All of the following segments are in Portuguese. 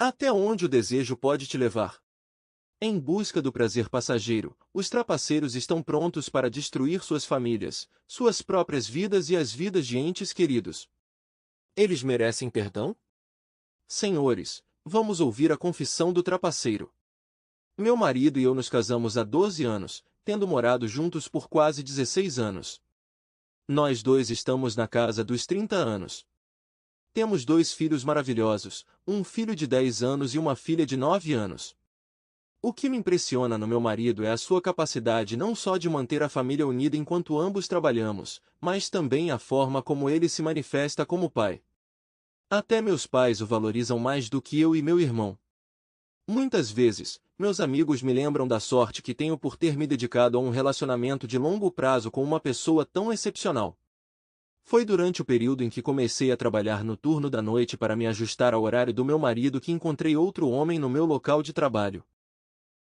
Até onde o desejo pode te levar? Em busca do prazer passageiro, os trapaceiros estão prontos para destruir suas famílias, suas próprias vidas e as vidas de entes queridos. Eles merecem perdão? Senhores, vamos ouvir a confissão do trapaceiro. Meu marido e eu nos casamos há 12 anos, tendo morado juntos por quase 16 anos. Nós dois estamos na casa dos 30 anos. Temos 2 filhos maravilhosos, um filho de 10 anos e uma filha de 9 anos. O que me impressiona no meu marido é a sua capacidade não só de manter a família unida enquanto ambos trabalhamos, mas também a forma como ele se manifesta como pai. Até meus pais o valorizam mais do que eu e meu irmão. Muitas vezes, meus amigos me lembram da sorte que tenho por ter me dedicado a um relacionamento de longo prazo com uma pessoa tão excepcional. Foi durante o período em que comecei a trabalhar no turno da noite para me ajustar ao horário do meu marido que encontrei outro homem no meu local de trabalho.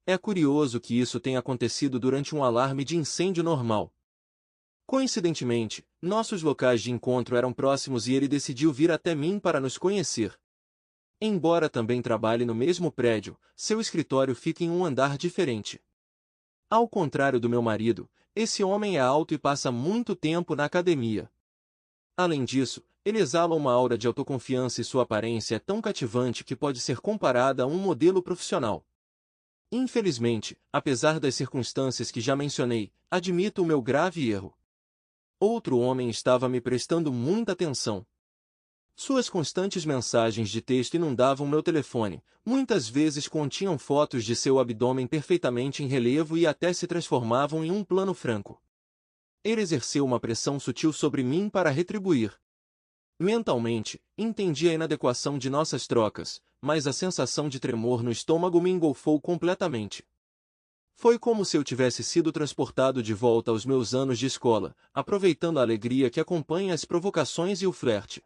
É curioso que isso tenha acontecido durante um alarme de incêndio normal. Coincidentemente, nossos locais de encontro eram próximos e ele decidiu vir até mim para nos conhecer. Embora também trabalhe no mesmo prédio, seu escritório fica em um andar diferente. Ao contrário do meu marido, esse homem é alto e passa muito tempo na academia. Além disso, ele exala uma aura de autoconfiança e sua aparência é tão cativante que pode ser comparada a um modelo profissional. Infelizmente, apesar das circunstâncias que já mencionei, admito o meu grave erro. Outro homem estava me prestando muita atenção. Suas constantes mensagens de texto inundavam meu telefone, muitas vezes continham fotos de seu abdômen perfeitamente em relevo e até se transformavam em um plano franco. Ele exerceu uma pressão sutil sobre mim para retribuir. Mentalmente, entendi a inadequação de nossas trocas, mas a sensação de tremor no estômago me engolfou completamente. Foi como se eu tivesse sido transportado de volta aos meus anos de escola, aproveitando a alegria que acompanha as provocações e o flerte.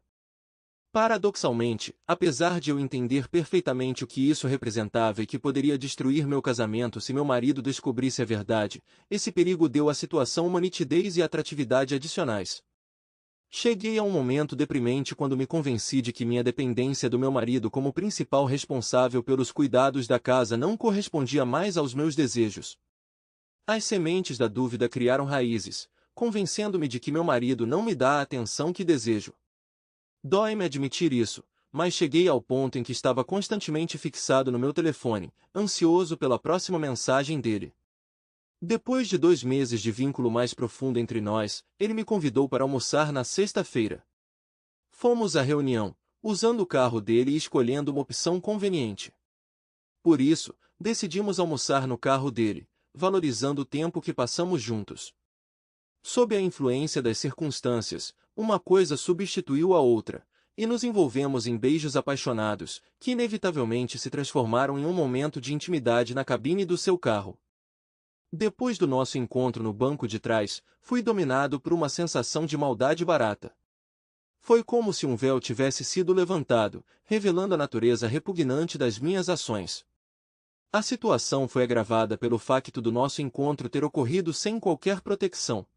Paradoxalmente, apesar de eu entender perfeitamente o que isso representava e que poderia destruir meu casamento se meu marido descobrisse a verdade, esse perigo deu à situação uma nitidez e atratividade adicionais. Cheguei a um momento deprimente quando me convenci de que minha dependência do meu marido como principal responsável pelos cuidados da casa não correspondia mais aos meus desejos. As sementes da dúvida criaram raízes, convencendo-me de que meu marido não me dá a atenção que desejo. Dói-me admitir isso, mas cheguei ao ponto em que estava constantemente fixado no meu telefone, ansioso pela próxima mensagem dele. Depois de 2 meses de vínculo mais profundo entre nós, ele me convidou para almoçar na sexta-feira. Fomos à reunião, usando o carro dele e escolhendo uma opção conveniente. Por isso, decidimos almoçar no carro dele, valorizando o tempo que passamos juntos. Sob a influência das circunstâncias, uma coisa substituiu a outra, e nos envolvemos em beijos apaixonados, que inevitavelmente se transformaram em um momento de intimidade na cabine do seu carro. Depois do nosso encontro no banco de trás, fui dominado por uma sensação de maldade barata. Foi como se um véu tivesse sido levantado, revelando a natureza repugnante das minhas ações. A situação foi agravada pelo facto do nosso encontro ter ocorrido sem qualquer proteção.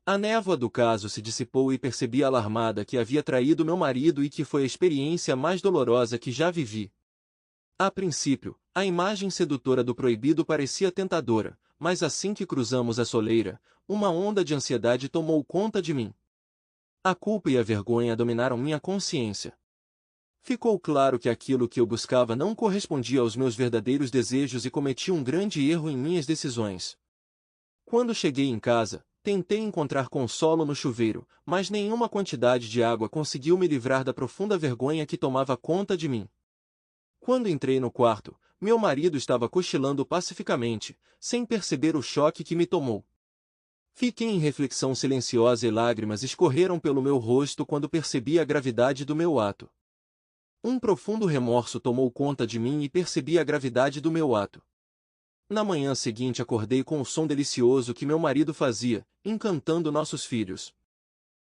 A névoa do caso se dissipou e percebi alarmada que havia traído meu marido e que foi a experiência mais dolorosa que já vivi. A princípio, a imagem sedutora do proibido parecia tentadora, mas assim que cruzamos a soleira, uma onda de ansiedade tomou conta de mim. A culpa e a vergonha dominaram minha consciência. Ficou claro que aquilo que eu buscava não correspondia aos meus verdadeiros desejos e cometi um grande erro em minhas decisões. Quando cheguei em casa, tentei encontrar consolo no chuveiro, mas nenhuma quantidade de água conseguiu me livrar da profunda vergonha que tomava conta de mim. Quando entrei no quarto, meu marido estava cochilando pacificamente, sem perceber o choque que me tomou. Fiquei em reflexão silenciosa e lágrimas escorreram pelo meu rosto quando percebi a gravidade do meu ato. Um profundo remorso tomou conta de mim e percebi a gravidade do meu ato. Na manhã seguinte acordei com o som delicioso que meu marido fazia, encantando nossos filhos.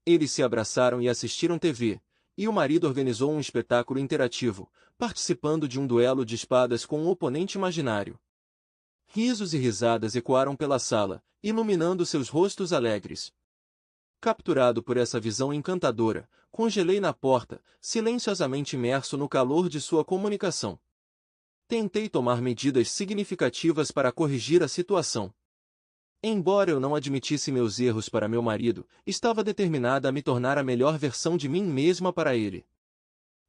Eles se abraçaram e assistiram TV, e o marido organizou um espetáculo interativo, participando de um duelo de espadas com um oponente imaginário. Risos e risadas ecoaram pela sala, iluminando seus rostos alegres. Capturado por essa visão encantadora, congelei na porta, silenciosamente imerso no calor de sua comunicação. Tentei tomar medidas significativas para corrigir a situação. Embora eu não admitisse meus erros para meu marido, estava determinada a me tornar a melhor versão de mim mesma para ele.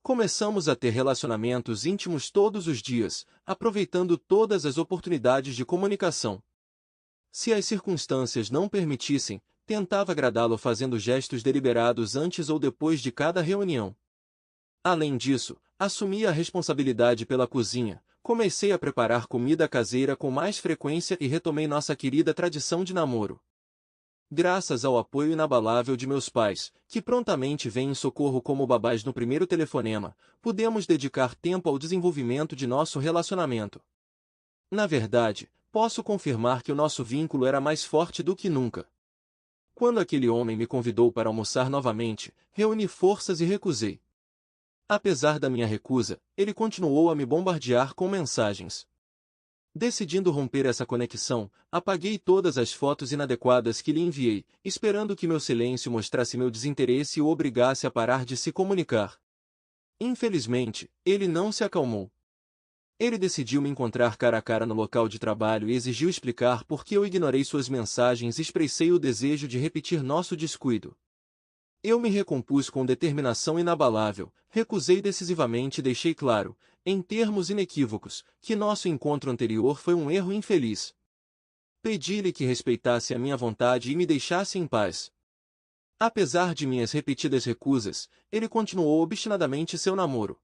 Começamos a ter relacionamentos íntimos todos os dias, aproveitando todas as oportunidades de comunicação. Se as circunstâncias não permitissem, tentava agradá-lo fazendo gestos deliberados antes ou depois de cada reunião. Além disso, assumia a responsabilidade pela cozinha, comecei a preparar comida caseira com mais frequência e retomei nossa querida tradição de namoro. Graças ao apoio inabalável de meus pais, que prontamente vêm em socorro como babás no primeiro telefonema, pudemos dedicar tempo ao desenvolvimento de nosso relacionamento. Na verdade, posso confirmar que o nosso vínculo era mais forte do que nunca. Quando aquele homem me convidou para almoçar novamente, reuni forças e recusei. Apesar da minha recusa, ele continuou a me bombardear com mensagens. Decidindo romper essa conexão, apaguei todas as fotos inadequadas que lhe enviei, esperando que meu silêncio mostrasse meu desinteresse e o obrigasse a parar de se comunicar. Infelizmente, ele não se acalmou. Ele decidiu me encontrar cara a cara no local de trabalho e exigiu explicar por que eu ignorei suas mensagens e expressei o desejo de repetir nosso descuido. Eu me recompus com determinação inabalável, recusei decisivamente e deixei claro, em termos inequívocos, que nosso encontro anterior foi um erro infeliz. Pedi-lhe que respeitasse a minha vontade e me deixasse em paz. Apesar de minhas repetidas recusas, ele continuou obstinadamente seu namoro.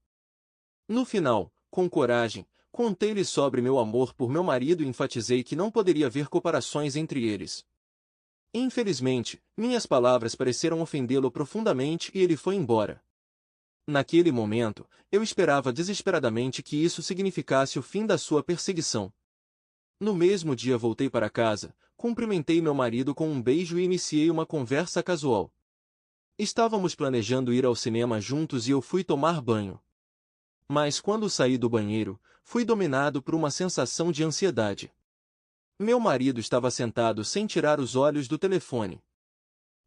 No final, com coragem, contei-lhe sobre meu amor por meu marido e enfatizei que não poderia haver comparações entre eles. Infelizmente, minhas palavras pareceram ofendê-lo profundamente e ele foi embora. Naquele momento, eu esperava desesperadamente que isso significasse o fim da sua perseguição. No mesmo dia voltei para casa, cumprimentei meu marido com um beijo e iniciei uma conversa casual. Estávamos planejando ir ao cinema juntos e eu fui tomar banho. Mas quando saí do banheiro, fui dominado por uma sensação de ansiedade. Meu marido estava sentado sem tirar os olhos do telefone.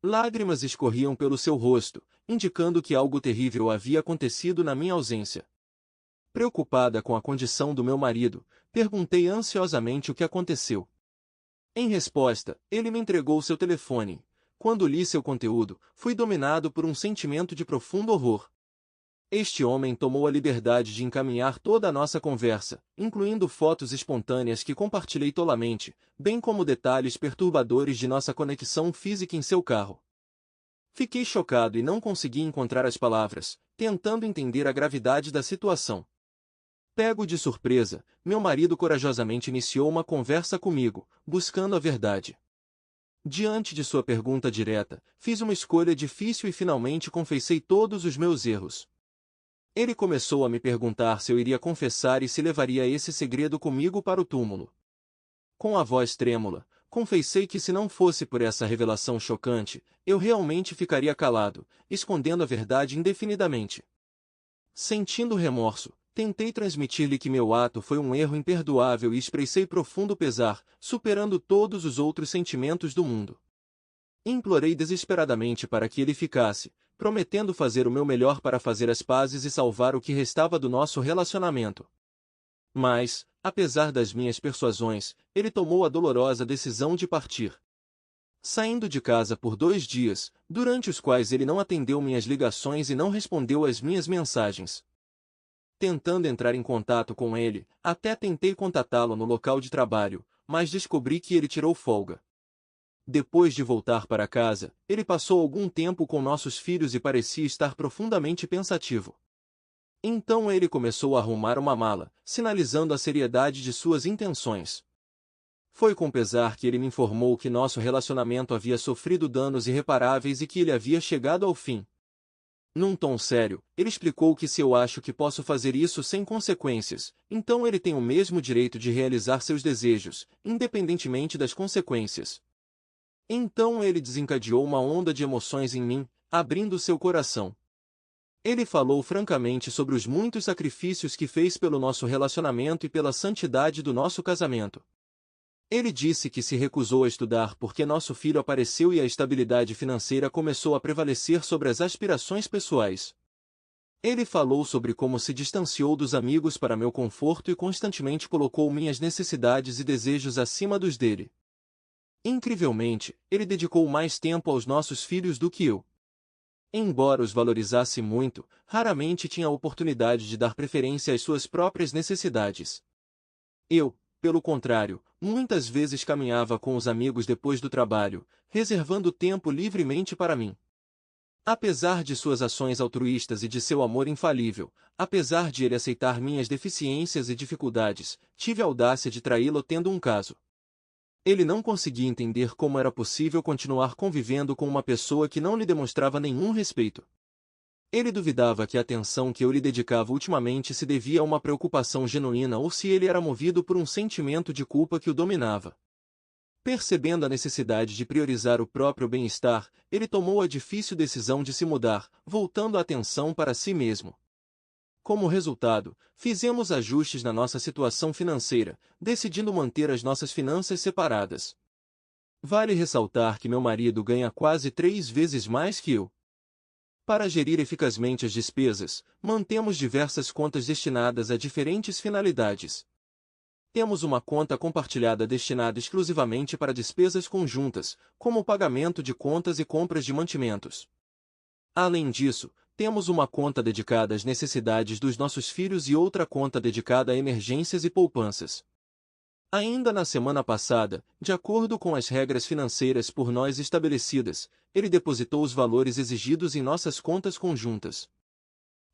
Lágrimas escorriam pelo seu rosto, indicando que algo terrível havia acontecido na minha ausência. Preocupada com a condição do meu marido, perguntei ansiosamente o que aconteceu. Em resposta, ele me entregou seu telefone. Quando li seu conteúdo, fui dominado por um sentimento de profundo horror. Este homem tomou a liberdade de encaminhar toda a nossa conversa, incluindo fotos espontâneas que compartilhei tolamente, bem como detalhes perturbadores de nossa conexão física em seu carro. Fiquei chocado e não consegui encontrar as palavras, tentando entender a gravidade da situação. Pego de surpresa, meu marido corajosamente iniciou uma conversa comigo, buscando a verdade. Diante de sua pergunta direta, fiz uma escolha difícil e finalmente confessei todos os meus erros. Ele começou a me perguntar se eu iria confessar e se levaria esse segredo comigo para o túmulo. Com a voz trêmula, confessei que se não fosse por essa revelação chocante, eu realmente ficaria calado, escondendo a verdade indefinidamente. Sentindo remorso, tentei transmitir-lhe que meu ato foi um erro imperdoável e expressei profundo pesar, superando todos os outros sentimentos do mundo. Implorei desesperadamente para que ele ficasse, prometendo fazer o meu melhor para fazer as pazes e salvar o que restava do nosso relacionamento. Mas, apesar das minhas persuasões, ele tomou a dolorosa decisão de partir. Saindo de casa por 2 dias, durante os quais ele não atendeu minhas ligações e não respondeu às minhas mensagens. Tentando entrar em contato com ele, até tentei contatá-lo no local de trabalho, mas descobri que ele tirou folga. Depois de voltar para casa, ele passou algum tempo com nossos filhos e parecia estar profundamente pensativo. Então ele começou a arrumar uma mala, sinalizando a seriedade de suas intenções. Foi com pesar que ele me informou que nosso relacionamento havia sofrido danos irreparáveis e que ele havia chegado ao fim. Num tom sério, ele explicou que se eu acho que posso fazer isso sem consequências, então ele tem o mesmo direito de realizar seus desejos, independentemente das consequências. Então ele desencadeou uma onda de emoções em mim, abrindo seu coração. Ele falou francamente sobre os muitos sacrifícios que fez pelo nosso relacionamento e pela santidade do nosso casamento. Ele disse que se recusou a estudar porque nosso filho apareceu e a estabilidade financeira começou a prevalecer sobre as aspirações pessoais. Ele falou sobre como se distanciou dos amigos para meu conforto e constantemente colocou minhas necessidades e desejos acima dos dele. Incrivelmente, ele dedicou mais tempo aos nossos filhos do que eu. Embora os valorizasse muito, raramente tinha a oportunidade de dar preferência às suas próprias necessidades. Eu, pelo contrário, muitas vezes caminhava com os amigos depois do trabalho, reservando tempo livremente para mim. Apesar de suas ações altruístas e de seu amor infalível, apesar de ele aceitar minhas deficiências e dificuldades, tive a audácia de traí-lo tendo um caso. Ele não conseguia entender como era possível continuar convivendo com uma pessoa que não lhe demonstrava nenhum respeito. Ele duvidava que a atenção que eu lhe dedicava ultimamente se devia a uma preocupação genuína ou se ele era movido por um sentimento de culpa que o dominava. Percebendo a necessidade de priorizar o próprio bem-estar, ele tomou a difícil decisão de se mudar, voltando a atenção para si mesmo. Como resultado, fizemos ajustes na nossa situação financeira, decidindo manter as nossas finanças separadas. Vale ressaltar que meu marido ganha quase 3 vezes mais que eu. Para gerir eficazmente as despesas, mantemos diversas contas destinadas a diferentes finalidades. Temos uma conta compartilhada destinada exclusivamente para despesas conjuntas, como o pagamento de contas e compras de mantimentos. Além disso, temos uma conta dedicada às necessidades dos nossos filhos e outra conta dedicada a emergências e poupanças. Ainda na semana passada, de acordo com as regras financeiras por nós estabelecidas, ele depositou os valores exigidos em nossas contas conjuntas.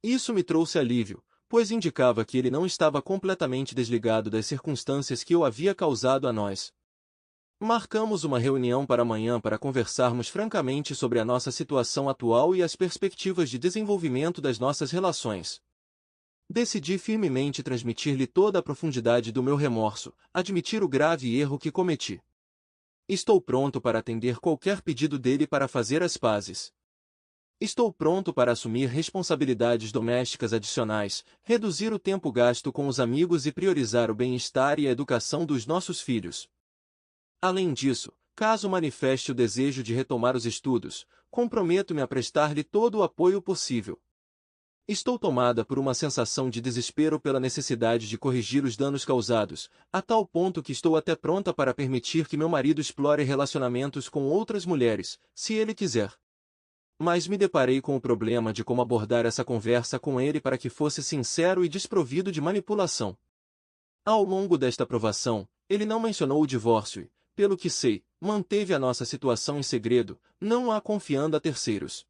Isso me trouxe alívio, pois indicava que ele não estava completamente desligado das circunstâncias que eu havia causado a nós. Marcamos uma reunião para amanhã para conversarmos francamente sobre a nossa situação atual e as perspectivas de desenvolvimento das nossas relações. Decidi firmemente transmitir-lhe toda a profundidade do meu remorso, admitir o grave erro que cometi. Estou pronto para atender qualquer pedido dele para fazer as pazes. Estou pronto para assumir responsabilidades domésticas adicionais, reduzir o tempo gasto com os amigos e priorizar o bem-estar e a educação dos nossos filhos. Além disso, caso manifeste o desejo de retomar os estudos, comprometo-me a prestar-lhe todo o apoio possível. Estou tomada por uma sensação de desespero pela necessidade de corrigir os danos causados, a tal ponto que estou até pronta para permitir que meu marido explore relacionamentos com outras mulheres, se ele quiser. Mas me deparei com o problema de como abordar essa conversa com ele para que fosse sincero e desprovido de manipulação. Ao longo desta provação, ele não mencionou o divórcio e, pelo que sei, manteve a nossa situação em segredo, não a confiando a terceiros.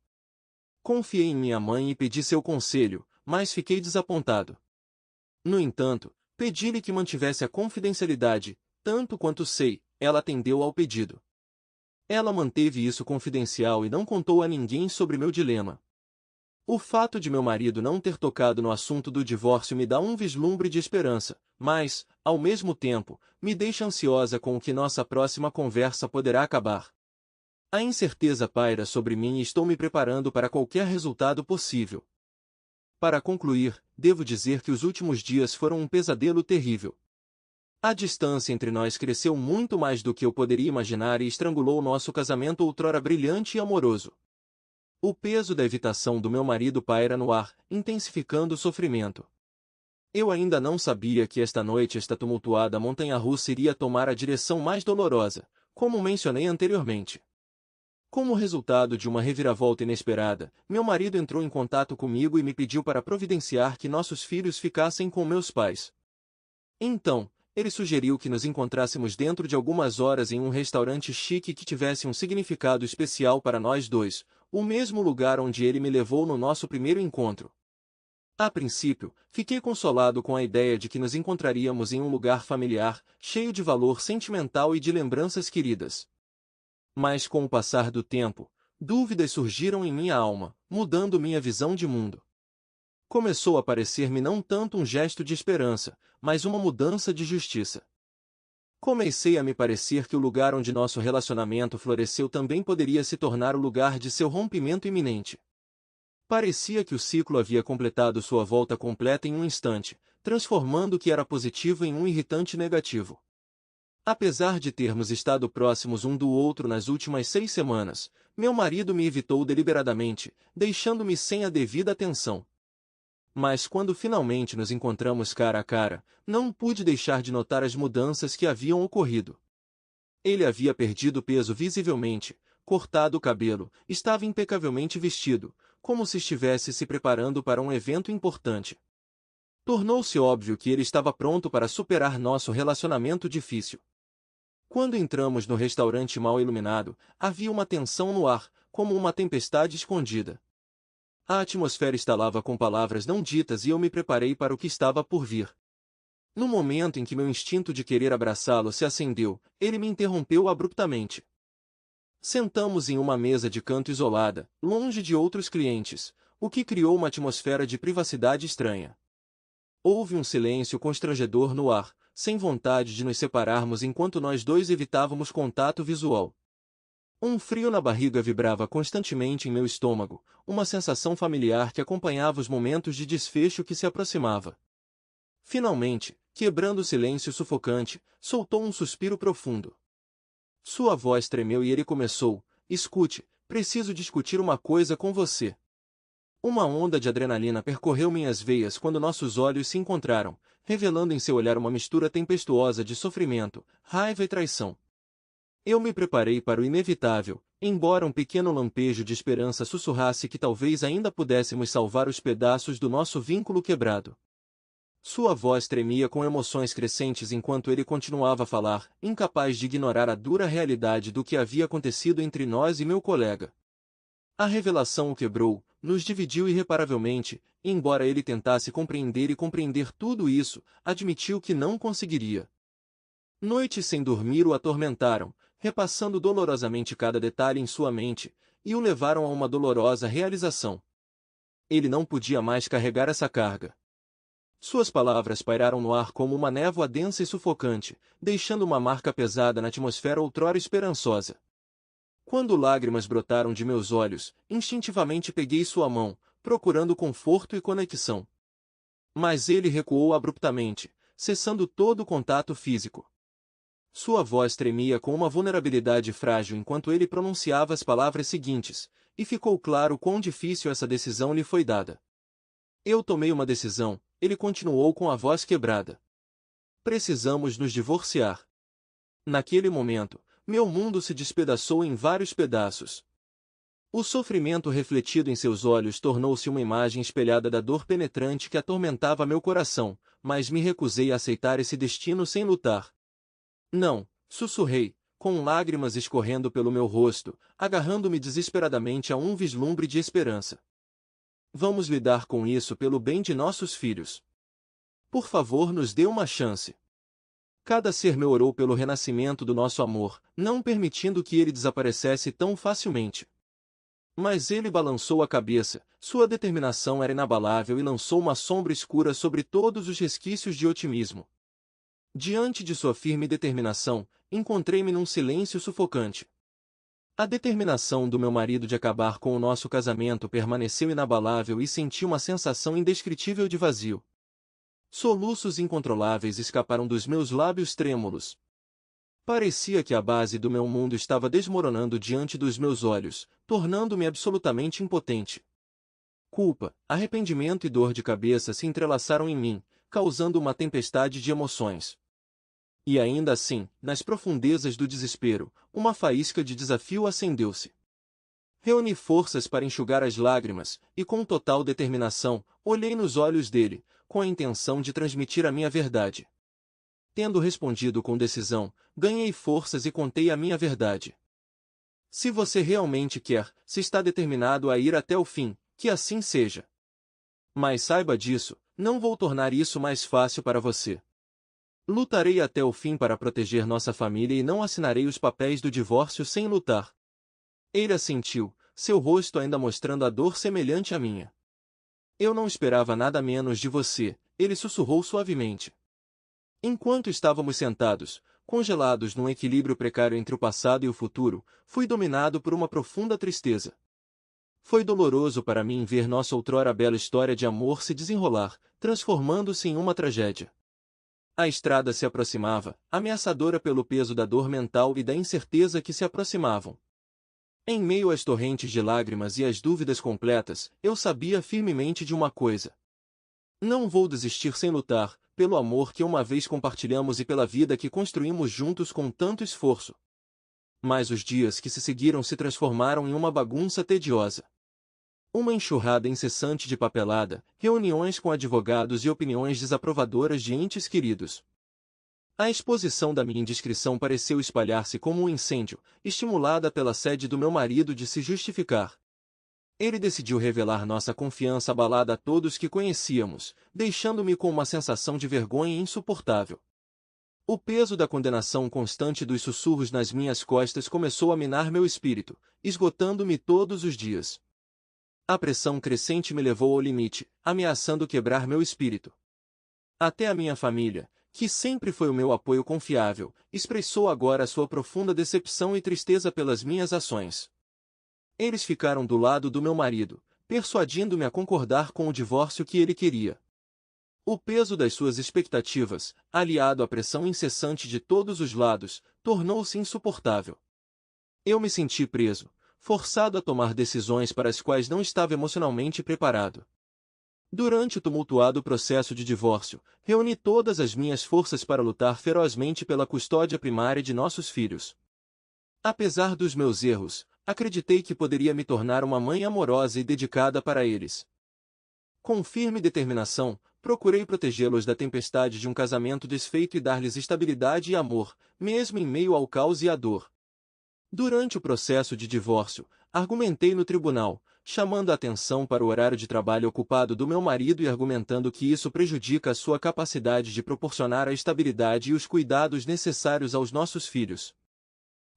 Confiei em minha mãe e pedi seu conselho, mas fiquei desapontado. No entanto, pedi-lhe que mantivesse a confidencialidade, tanto quanto sei, ela atendeu ao pedido. Ela manteve isso confidencial e não contou a ninguém sobre meu dilema. O fato de meu marido não ter tocado no assunto do divórcio me dá um vislumbre de esperança, mas, ao mesmo tempo, me deixa ansiosa com o que nossa próxima conversa poderá acabar. A incerteza paira sobre mim e estou me preparando para qualquer resultado possível. Para concluir, devo dizer que os últimos dias foram um pesadelo terrível. A distância entre nós cresceu muito mais do que eu poderia imaginar e estrangulou nosso casamento outrora brilhante e amoroso. O peso da evitação do meu marido paira no ar, intensificando o sofrimento. Eu ainda não sabia que esta noite esta tumultuada montanha-russa iria tomar a direção mais dolorosa, como mencionei anteriormente. Como resultado de uma reviravolta inesperada, meu marido entrou em contato comigo e me pediu para providenciar que nossos filhos ficassem com meus pais. Então, ele sugeriu que nos encontrássemos dentro de algumas horas em um restaurante chique que tivesse um significado especial para nós dois, o mesmo lugar onde ele me levou no nosso primeiro encontro. A princípio, fiquei consolado com a ideia de que nos encontraríamos em um lugar familiar, cheio de valor sentimental e de lembranças queridas. Mas com o passar do tempo, dúvidas surgiram em minha alma, mudando minha visão de mundo. Começou a parecer-me não tanto um gesto de esperança, mas uma mudança de justiça. Comecei a me parecer que o lugar onde nosso relacionamento floresceu também poderia se tornar o lugar de seu rompimento iminente. Parecia que o ciclo havia completado sua volta completa em um instante, transformando o que era positivo em um irritante negativo. Apesar de termos estado próximos um do outro nas últimas 6 semanas, meu marido me evitou deliberadamente, deixando-me sem a devida atenção. Mas quando finalmente nos encontramos cara a cara, não pude deixar de notar as mudanças que haviam ocorrido. Ele havia perdido peso visivelmente, cortado o cabelo, estava impecavelmente vestido, como se estivesse se preparando para um evento importante. Tornou-se óbvio que ele estava pronto para superar nosso relacionamento difícil. Quando entramos no restaurante mal iluminado, havia uma tensão no ar, como uma tempestade escondida. A atmosfera estalava com palavras não ditas e eu me preparei para o que estava por vir. No momento em que meu instinto de querer abraçá-lo se acendeu, ele me interrompeu abruptamente. Sentamos em uma mesa de canto isolada, longe de outros clientes, o que criou uma atmosfera de privacidade estranha. Houve um silêncio constrangedor no ar, sem vontade de nos separarmos enquanto nós dois evitávamos contato visual. Um frio na barriga vibrava constantemente em meu estômago, uma sensação familiar que acompanhava os momentos de desfecho que se aproximava. Finalmente, quebrando o silêncio sufocante, soltou um suspiro profundo. Sua voz tremeu e ele começou: "Escute, preciso discutir uma coisa com você." Uma onda de adrenalina percorreu minhas veias quando nossos olhos se encontraram, revelando em seu olhar uma mistura tempestuosa de sofrimento, raiva e traição. Eu me preparei para o inevitável, embora um pequeno lampejo de esperança sussurrasse que talvez ainda pudéssemos salvar os pedaços do nosso vínculo quebrado. Sua voz tremia com emoções crescentes enquanto ele continuava a falar, incapaz de ignorar a dura realidade do que havia acontecido entre nós e meu colega. A revelação o quebrou, nos dividiu irreparavelmente, e embora ele tentasse compreender e compreender tudo isso, admitiu que não conseguiria. Noites sem dormir o atormentaram, repassando dolorosamente cada detalhe em sua mente, e o levaram a uma dolorosa realização. Ele não podia mais carregar essa carga. Suas palavras pairaram no ar como uma névoa densa e sufocante, deixando uma marca pesada na atmosfera outrora esperançosa. Quando lágrimas brotaram de meus olhos, instintivamente peguei sua mão, procurando conforto e conexão. Mas ele recuou abruptamente, cessando todo o contato físico. Sua voz tremia com uma vulnerabilidade frágil enquanto ele pronunciava as palavras seguintes, e ficou claro quão difícil essa decisão lhe foi dada. "Eu tomei uma decisão", ele continuou com a voz quebrada. "Precisamos nos divorciar." Naquele momento, meu mundo se despedaçou em vários pedaços. O sofrimento refletido em seus olhos tornou-se uma imagem espelhada da dor penetrante que atormentava meu coração, mas me recusei a aceitar esse destino sem lutar. "Não", sussurrei, com lágrimas escorrendo pelo meu rosto, agarrando-me desesperadamente a um vislumbre de esperança. "Vamos lidar com isso pelo bem de nossos filhos. Por favor, nos dê uma chance." Cada ser meu orou pelo renascimento do nosso amor, não permitindo que ele desaparecesse tão facilmente. Mas ele balançou a cabeça, sua determinação era inabalável e lançou uma sombra escura sobre todos os resquícios de otimismo. Diante de sua firme determinação, encontrei-me num silêncio sufocante. A determinação do meu marido de acabar com o nosso casamento permaneceu inabalável e senti uma sensação indescritível de vazio. Soluços incontroláveis escaparam dos meus lábios trêmulos. Parecia que a base do meu mundo estava desmoronando diante dos meus olhos, tornando-me absolutamente impotente. Culpa, arrependimento e dor de cabeça se entrelaçaram em mim, causando uma tempestade de emoções. E ainda assim, nas profundezas do desespero, uma faísca de desafio acendeu-se. Reuni forças para enxugar as lágrimas, e com total determinação, olhei nos olhos dele, com a intenção de transmitir a minha verdade. Tendo respondido com decisão, ganhei forças e contei a minha verdade. "Se você realmente quer, se está determinado a ir até o fim, que assim seja. Mas saiba disso, não vou tornar isso mais fácil para você. Lutarei até o fim para proteger nossa família e não assinarei os papéis do divórcio sem lutar." Ele assentiu, seu rosto ainda mostrando a dor semelhante à minha. "Eu não esperava nada menos de você", ele sussurrou suavemente. Enquanto estávamos sentados, congelados num equilíbrio precário entre o passado e o futuro, fui dominado por uma profunda tristeza. Foi doloroso para mim ver nossa outrora bela história de amor se desenrolar, transformando-se em uma tragédia. A estrada se aproximava, ameaçadora pelo peso da dor mental e da incerteza que se aproximavam. Em meio às torrentes de lágrimas e às dúvidas completas, eu sabia firmemente de uma coisa. Não vou desistir sem lutar, pelo amor que uma vez compartilhamos e pela vida que construímos juntos com tanto esforço. Mas os dias que se seguiram se transformaram em uma bagunça tediosa. Uma enxurrada incessante de papelada, reuniões com advogados e opiniões desaprovadoras de entes queridos. A exposição da minha indiscrição pareceu espalhar-se como um incêndio, estimulada pela sede do meu marido de se justificar. Ele decidiu revelar nossa confiança abalada a todos que conhecíamos, deixando-me com uma sensação de vergonha insuportável. O peso da condenação constante dos sussurros nas minhas costas começou a minar meu espírito, esgotando-me todos os dias. A pressão crescente me levou ao limite, ameaçando quebrar meu espírito. Até a minha família, que sempre foi o meu apoio confiável, expressou agora sua profunda decepção e tristeza pelas minhas ações. Eles ficaram do lado do meu marido, persuadindo-me a concordar com o divórcio que ele queria. O peso das suas expectativas, aliado à pressão incessante de todos os lados, tornou-se insuportável. Eu me senti preso, forçado a tomar decisões para as quais não estava emocionalmente preparado. Durante o tumultuado processo de divórcio, reuni todas as minhas forças para lutar ferozmente pela custódia primária de nossos filhos. Apesar dos meus erros, acreditei que poderia me tornar uma mãe amorosa e dedicada para eles. Com firme determinação, procurei protegê-los da tempestade de um casamento desfeito e dar-lhes estabilidade e amor, mesmo em meio ao caos e à dor. Durante o processo de divórcio, argumentei no tribunal, chamando a atenção para o horário de trabalho ocupado do meu marido e argumentando que isso prejudica a sua capacidade de proporcionar a estabilidade e os cuidados necessários aos nossos filhos.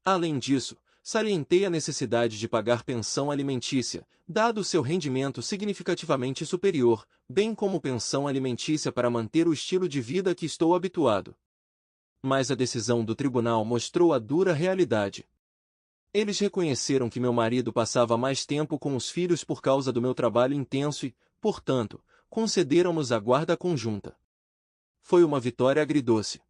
Além disso, salientei a necessidade de pagar pensão alimentícia, dado seu rendimento significativamente superior, bem como pensão alimentícia para manter o estilo de vida a que estou habituado. Mas a decisão do tribunal mostrou a dura realidade. Eles reconheceram que meu marido passava mais tempo com os filhos por causa do meu trabalho intenso e, portanto, concederam-nos a guarda conjunta. Foi uma vitória agridoce.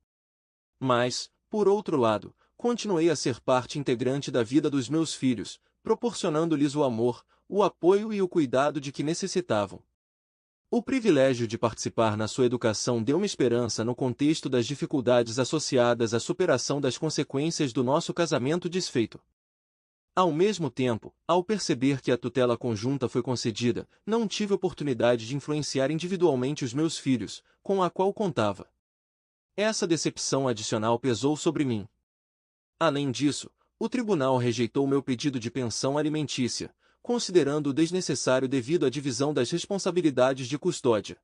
Mas, por outro lado, continuei a ser parte integrante da vida dos meus filhos, proporcionando-lhes o amor, o apoio e o cuidado de que necessitavam. O privilégio de participar na sua educação deu-me esperança no contexto das dificuldades associadas à superação das consequências do nosso casamento desfeito. Ao mesmo tempo, ao perceber que a tutela conjunta foi concedida, não tive oportunidade de influenciar individualmente os meus filhos, com a qual contava. Essa decepção adicional pesou sobre mim. Além disso, o tribunal rejeitou meu pedido de pensão alimentícia, considerando-o desnecessário devido à divisão das responsabilidades de custódia.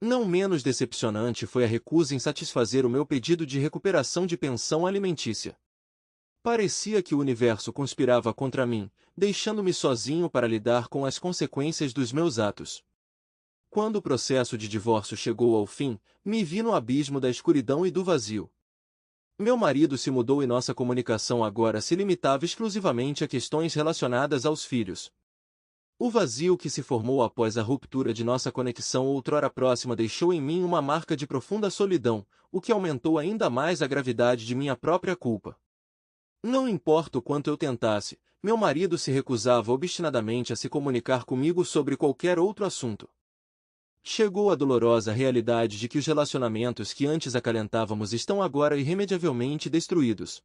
Não menos decepcionante foi a recusa em satisfazer o meu pedido de recuperação de pensão alimentícia. Parecia que o universo conspirava contra mim, deixando-me sozinho para lidar com as consequências dos meus atos. Quando o processo de divórcio chegou ao fim, me vi no abismo da escuridão e do vazio. Meu marido se mudou e nossa comunicação agora se limitava exclusivamente a questões relacionadas aos filhos. O vazio que se formou após a ruptura de nossa conexão outrora próxima deixou em mim uma marca de profunda solidão, o que aumentou ainda mais a gravidade de minha própria culpa. Não importa o quanto eu tentasse, meu marido se recusava obstinadamente a se comunicar comigo sobre qualquer outro assunto. Chegou a dolorosa realidade de que os relacionamentos que antes acalentávamos estão agora irremediavelmente destruídos.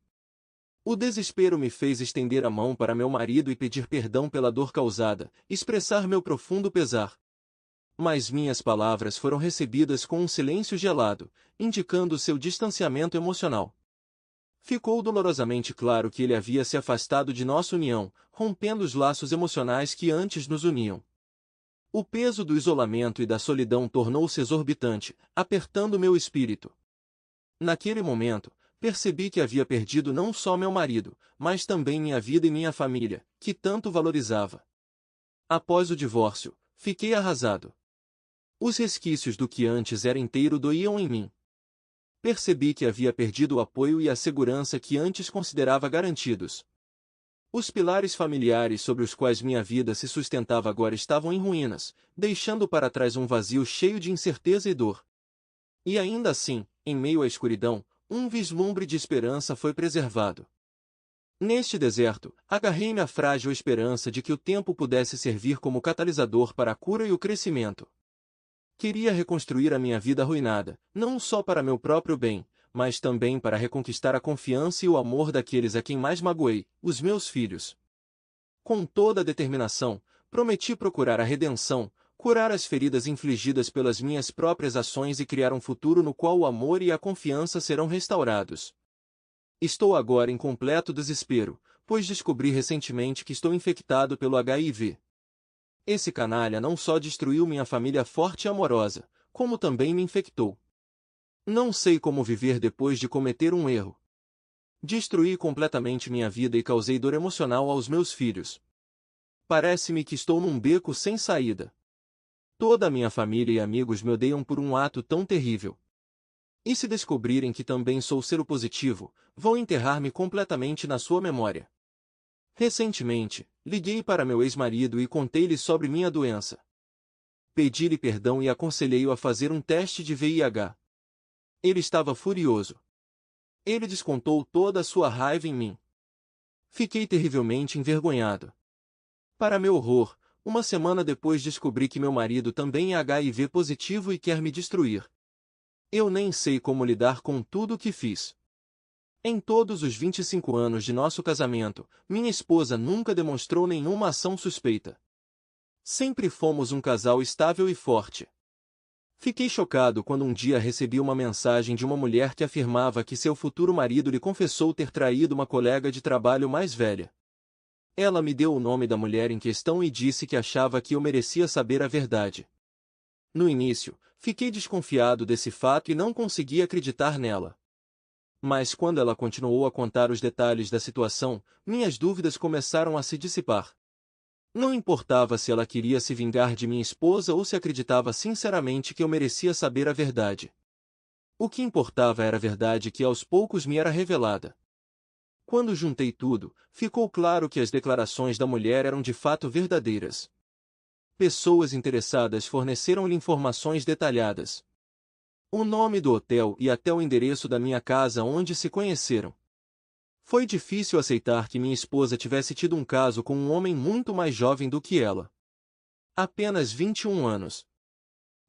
O desespero me fez estender a mão para meu marido e pedir perdão pela dor causada, expressar meu profundo pesar. Mas minhas palavras foram recebidas com um silêncio gelado, indicando seu distanciamento emocional. Ficou dolorosamente claro que ele havia se afastado de nossa união, rompendo os laços emocionais que antes nos uniam. O peso do isolamento e da solidão tornou-se exorbitante, apertando meu espírito. Naquele momento, percebi que havia perdido não só meu marido, mas também minha vida e minha família, que tanto valorizava. Após o divórcio, fiquei arrasado. Os resquícios do que antes era inteiro doíam em mim. Percebi que havia perdido o apoio e a segurança que antes considerava garantidos. Os pilares familiares sobre os quais minha vida se sustentava agora estavam em ruínas, deixando para trás um vazio cheio de incerteza e dor. E ainda assim, em meio à escuridão, um vislumbre de esperança foi preservado. Neste deserto, agarrei-me à frágil esperança de que o tempo pudesse servir como catalisador para a cura e o crescimento. Queria reconstruir a minha vida arruinada, não só para meu próprio bem, mas também para reconquistar a confiança e o amor daqueles a quem mais magoei, os meus filhos. Com toda a determinação, prometi procurar a redenção, curar as feridas infligidas pelas minhas próprias ações e criar um futuro no qual o amor e a confiança serão restaurados. Estou agora em completo desespero, pois descobri recentemente que estou infectado pelo HIV. Esse canalha não só destruiu minha família forte e amorosa, como também me infectou. Não sei como viver depois de cometer um erro. Destruí completamente minha vida e causei dor emocional aos meus filhos. Parece-me que estou num beco sem saída. Toda a minha família e amigos me odeiam por um ato tão terrível. E se descobrirem que também sou seropositivo, vão enterrar-me completamente na sua memória. Recentemente, liguei para meu ex-marido e contei-lhe sobre minha doença. Pedi-lhe perdão e aconselhei-o a fazer um teste de VIH. Ele estava furioso. Ele descontou toda a sua raiva em mim. Fiquei terrivelmente envergonhado. Para meu horror, uma semana depois descobri que meu marido também é HIV positivo e quer me destruir. Eu nem sei como lidar com tudo o que fiz. Em todos os 25 anos de nosso casamento, minha esposa nunca demonstrou nenhuma ação suspeita. Sempre fomos um casal estável e forte. Fiquei chocado quando um dia recebi uma mensagem de uma mulher que afirmava que seu futuro marido lhe confessou ter traído uma colega de trabalho mais velha. Ela me deu o nome da mulher em questão e disse que achava que eu merecia saber a verdade. No início, fiquei desconfiado desse fato e não conseguia acreditar nela. Mas quando ela continuou a contar os detalhes da situação, minhas dúvidas começaram a se dissipar. Não importava se ela queria se vingar de minha esposa ou se acreditava sinceramente que eu merecia saber a verdade. O que importava era a verdade que aos poucos me era revelada. Quando juntei tudo, ficou claro que as declarações da mulher eram de fato verdadeiras. Pessoas interessadas forneceram-lhe informações detalhadas. O nome do hotel e até o endereço da minha casa onde se conheceram. Foi difícil aceitar que minha esposa tivesse tido um caso com um homem muito mais jovem do que ela. Apenas 21 anos.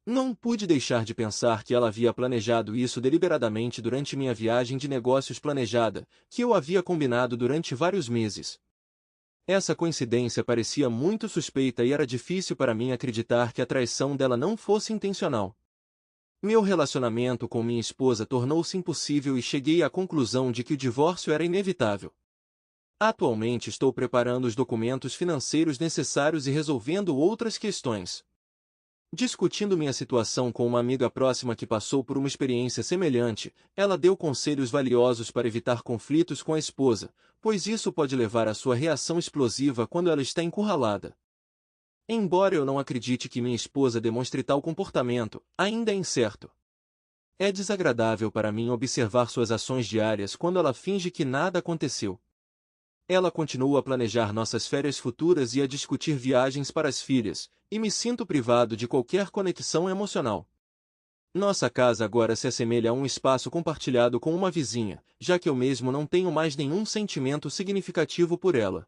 Não pude deixar de pensar que ela havia planejado isso deliberadamente durante minha viagem de negócios planejada, que eu havia combinado durante vários meses. Essa coincidência parecia muito suspeita e era difícil para mim acreditar que a traição dela não fosse intencional. Meu relacionamento com minha esposa tornou-se impossível e cheguei à conclusão de que o divórcio era inevitável. Atualmente estou preparando os documentos financeiros necessários e resolvendo outras questões. Discutindo minha situação com uma amiga próxima que passou por uma experiência semelhante, ela deu conselhos valiosos para evitar conflitos com a esposa, pois isso pode levar à sua reação explosiva quando ela está encurralada. Embora eu não acredite que minha esposa demonstre tal comportamento, ainda é incerto. É desagradável para mim observar suas ações diárias quando ela finge que nada aconteceu. Ela continua a planejar nossas férias futuras e a discutir viagens para as filhas, e me sinto privado de qualquer conexão emocional. Nossa casa agora se assemelha a um espaço compartilhado com uma vizinha, já que eu mesmo não tenho mais nenhum sentimento significativo por ela.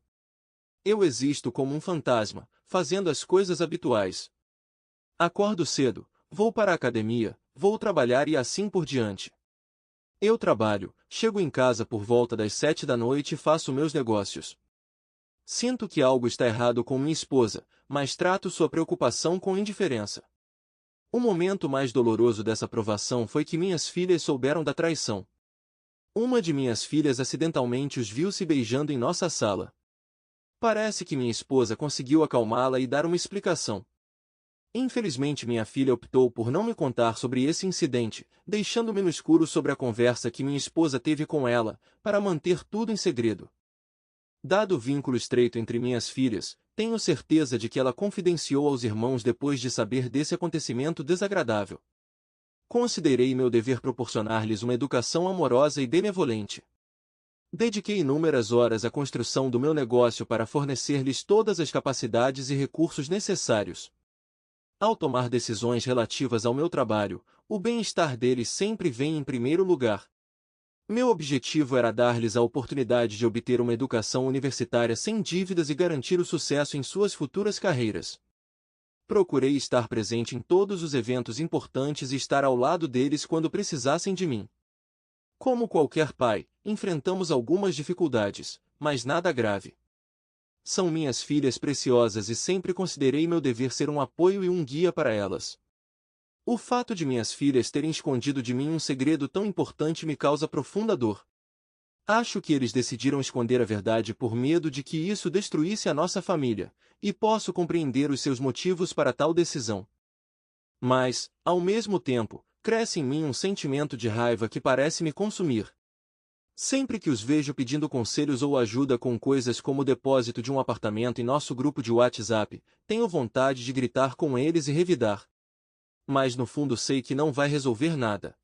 Eu existo como um fantasma, fazendo as coisas habituais. Acordo cedo, vou para a academia, vou trabalhar e assim por diante. Eu trabalho, chego em casa por volta das 7 da noite e faço meus negócios. Sinto que algo está errado com minha esposa, mas trato sua preocupação com indiferença. O momento mais doloroso dessa provação foi que minhas filhas souberam da traição. Uma de minhas filhas acidentalmente os viu se beijando em nossa sala. Parece que minha esposa conseguiu acalmá-la e dar uma explicação. Infelizmente minha filha optou por não me contar sobre esse incidente, deixando-me no escuro sobre a conversa que minha esposa teve com ela, para manter tudo em segredo. Dado o vínculo estreito entre minhas filhas, tenho certeza de que ela confidenciou aos irmãos depois de saber desse acontecimento desagradável. Considerei meu dever proporcionar-lhes uma educação amorosa e benevolente. Dediquei inúmeras horas à construção do meu negócio para fornecer-lhes todas as capacidades e recursos necessários. Ao tomar decisões relativas ao meu trabalho, o bem-estar deles sempre vem em primeiro lugar. Meu objetivo era dar-lhes a oportunidade de obter uma educação universitária sem dívidas e garantir o sucesso em suas futuras carreiras. Procurei estar presente em todos os eventos importantes e estar ao lado deles quando precisassem de mim. Como qualquer pai, enfrentamos algumas dificuldades, mas nada grave. São minhas filhas preciosas e sempre considerei meu dever ser um apoio e um guia para elas. O fato de minhas filhas terem escondido de mim um segredo tão importante me causa profunda dor. Acho que eles decidiram esconder a verdade por medo de que isso destruísse a nossa família, e posso compreender os seus motivos para tal decisão. Mas, ao mesmo tempo, cresce em mim um sentimento de raiva que parece me consumir. Sempre que os vejo pedindo conselhos ou ajuda com coisas como o depósito de um apartamento em nosso grupo de WhatsApp, tenho vontade de gritar com eles e revidar. Mas no fundo sei que não vai resolver nada.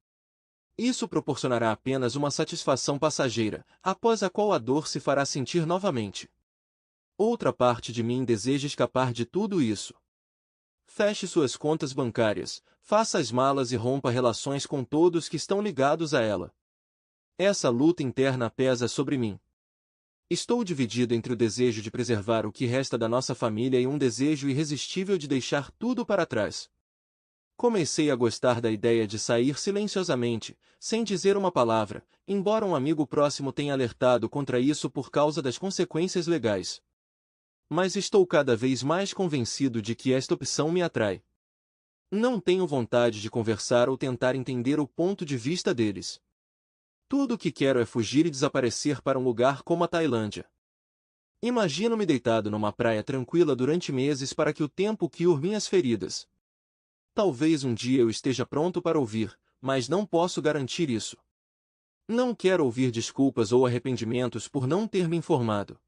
Isso proporcionará apenas uma satisfação passageira, após a qual a dor se fará sentir novamente. Outra parte de mim deseja escapar de tudo isso. Feche suas contas bancárias, faça as malas e rompa relações com todos que estão ligados a ela. Essa luta interna pesa sobre mim. Estou dividido entre o desejo de preservar o que resta da nossa família e um desejo irresistível de deixar tudo para trás. Comecei a gostar da ideia de sair silenciosamente, sem dizer uma palavra, embora um amigo próximo tenha alertado contra isso por causa das consequências legais. Mas estou cada vez mais convencido de que esta opção me atrai. Não tenho vontade de conversar ou tentar entender o ponto de vista deles. Tudo o que quero é fugir e desaparecer para um lugar como a Tailândia. Imagino-me deitado numa praia tranquila durante meses para que o tempo cure minhas feridas. Talvez um dia eu esteja pronto para ouvir, mas não posso garantir isso. Não quero ouvir desculpas ou arrependimentos por não ter me informado.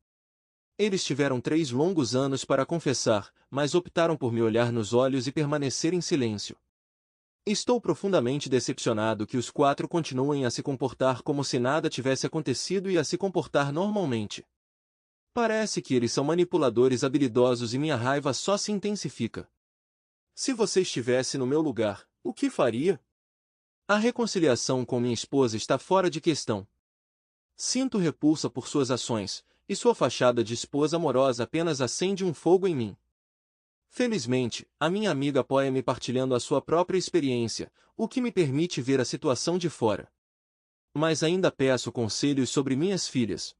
Eles tiveram 3 longos anos para confessar, mas optaram por me olhar nos olhos e permanecer em silêncio. Estou profundamente decepcionado que os 4 continuem a se comportar como se nada tivesse acontecido e a se comportar normalmente. Parece que eles são manipuladores habilidosos e minha raiva só se intensifica. Se você estivesse no meu lugar, o que faria? A reconciliação com minha esposa está fora de questão. Sinto repulsa por suas ações, e sua fachada de esposa amorosa apenas acende um fogo em mim. Felizmente, a minha amiga apoia-me partilhando a sua própria experiência, o que me permite ver a situação de fora. Mas ainda peço conselhos sobre minhas filhas.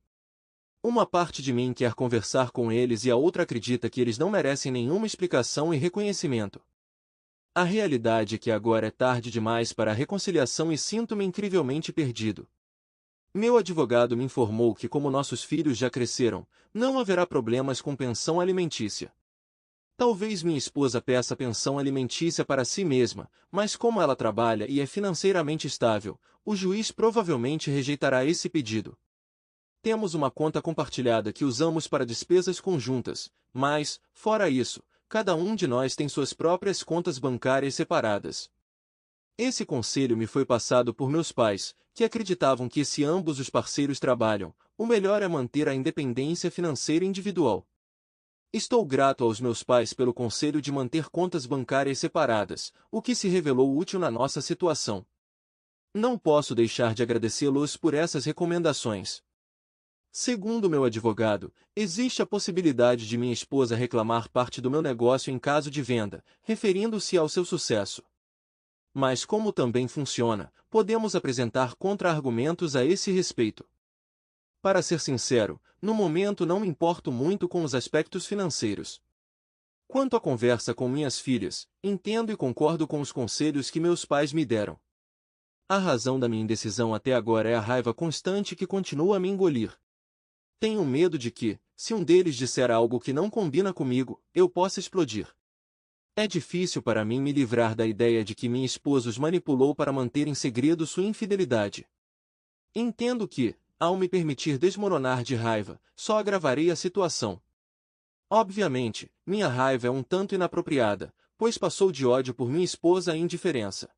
Uma parte de mim quer conversar com eles e a outra acredita que eles não merecem nenhuma explicação e reconhecimento. A realidade é que agora é tarde demais para a reconciliação e sinto-me incrivelmente perdido. Meu advogado me informou que, como nossos filhos já cresceram, não haverá problemas com pensão alimentícia. Talvez minha esposa peça pensão alimentícia para si mesma, mas como ela trabalha e é financeiramente estável, o juiz provavelmente rejeitará esse pedido. Temos uma conta compartilhada que usamos para despesas conjuntas, mas, fora isso, cada um de nós tem suas próprias contas bancárias separadas. Esse conselho me foi passado por meus pais, que acreditavam que se ambos os parceiros trabalham, o melhor é manter a independência financeira individual. Estou grato aos meus pais pelo conselho de manter contas bancárias separadas, o que se revelou útil na nossa situação. Não posso deixar de agradecê-los por essas recomendações. Segundo meu advogado, existe a possibilidade de minha esposa reclamar parte do meu negócio em caso de venda, referindo-se ao seu sucesso. Mas como também funciona, podemos apresentar contra-argumentos a esse respeito. Para ser sincero, no momento não me importo muito com os aspectos financeiros. Quanto à conversa com minhas filhas, entendo e concordo com os conselhos que meus pais me deram. A razão da minha indecisão até agora é a raiva constante que continua a me engolir. Tenho medo de que, se um deles disser algo que não combina comigo, eu possa explodir. É difícil para mim me livrar da ideia de que minha esposa os manipulou para manter em segredo sua infidelidade. Entendo que, ao me permitir desmoronar de raiva, só agravarei a situação. Obviamente, minha raiva é um tanto inapropriada, pois passou de ódio por minha esposa a indiferença.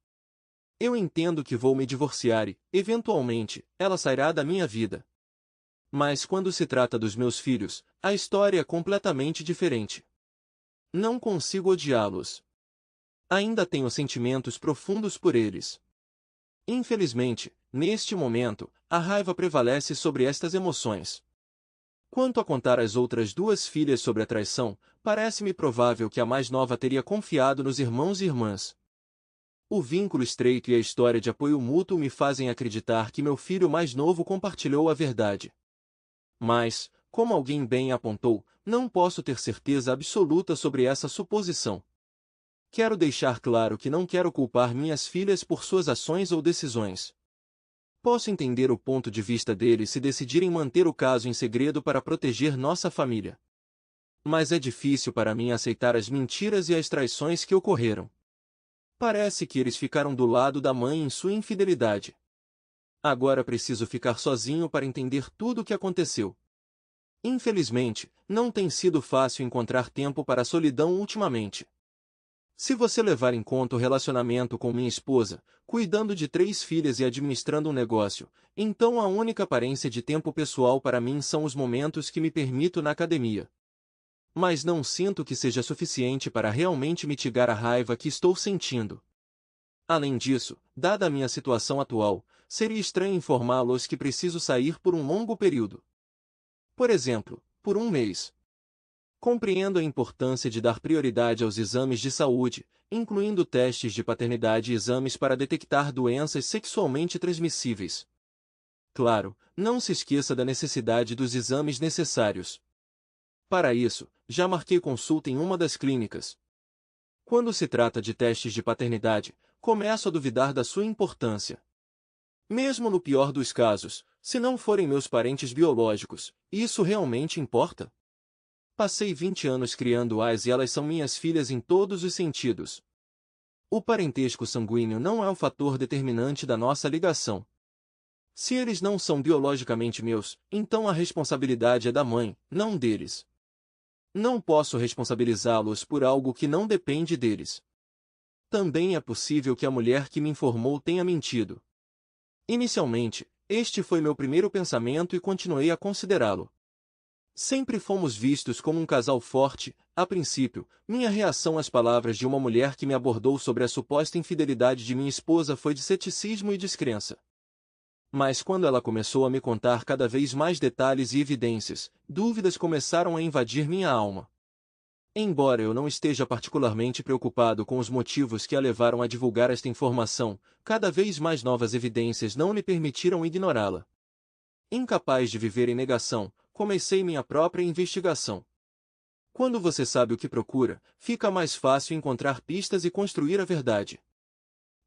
Eu entendo que vou me divorciar e, eventualmente, ela sairá da minha vida. Mas quando se trata dos meus filhos, a história é completamente diferente. Não consigo odiá-los. Ainda tenho sentimentos profundos por eles. Infelizmente, neste momento, a raiva prevalece sobre estas emoções. Quanto a contar às outras duas filhas sobre a traição, parece-me provável que a mais nova teria confiado nos irmãos e irmãs. O vínculo estreito e a história de apoio mútuo me fazem acreditar que meu filho mais novo compartilhou a verdade. Mas, como alguém bem apontou, não posso ter certeza absoluta sobre essa suposição. Quero deixar claro que não quero culpar minhas filhas por suas ações ou decisões. Posso entender o ponto de vista deles se decidirem manter o caso em segredo para proteger nossa família. Mas é difícil para mim aceitar as mentiras e as traições que ocorreram. Parece que eles ficaram do lado da mãe em sua infidelidade. Agora preciso ficar sozinho para entender tudo o que aconteceu. Infelizmente, não tem sido fácil encontrar tempo para a solidão ultimamente. Se você levar em conta o relacionamento com minha esposa, cuidando de 3 filhas e administrando um negócio, então a única aparência de tempo pessoal para mim são os momentos que me permito na academia. Mas não sinto que seja suficiente para realmente mitigar a raiva que estou sentindo. Além disso, dada a minha situação atual, seria estranho informá-los que preciso sair por um longo período. Por exemplo, por um mês. Compreendo a importância de dar prioridade aos exames de saúde, incluindo testes de paternidade e exames para detectar doenças sexualmente transmissíveis. Claro, não se esqueça da necessidade dos exames necessários. Para isso, já marquei consulta em uma das clínicas. Quando se trata de testes de paternidade, começo a duvidar da sua importância. Mesmo no pior dos casos, se não forem meus parentes biológicos, isso realmente importa? Passei 20 anos criando-as e elas são minhas filhas em todos os sentidos. O parentesco sanguíneo não é o fator determinante da nossa ligação. Se eles não são biologicamente meus, então a responsabilidade é da mãe, não deles. Não posso responsabilizá-los por algo que não depende deles. Também é possível que a mulher que me informou tenha mentido. Inicialmente, este foi meu primeiro pensamento e continuei a considerá-lo. Sempre fomos vistos como um casal forte. A princípio, minha reação às palavras de uma mulher que me abordou sobre a suposta infidelidade de minha esposa foi de ceticismo e descrença. Mas quando ela começou a me contar cada vez mais detalhes e evidências, dúvidas começaram a invadir minha alma. Embora eu não esteja particularmente preocupado com os motivos que a levaram a divulgar esta informação, cada vez mais novas evidências não me permitiram ignorá-la. Incapaz de viver em negação, comecei minha própria investigação. Quando você sabe o que procura, fica mais fácil encontrar pistas e construir a verdade.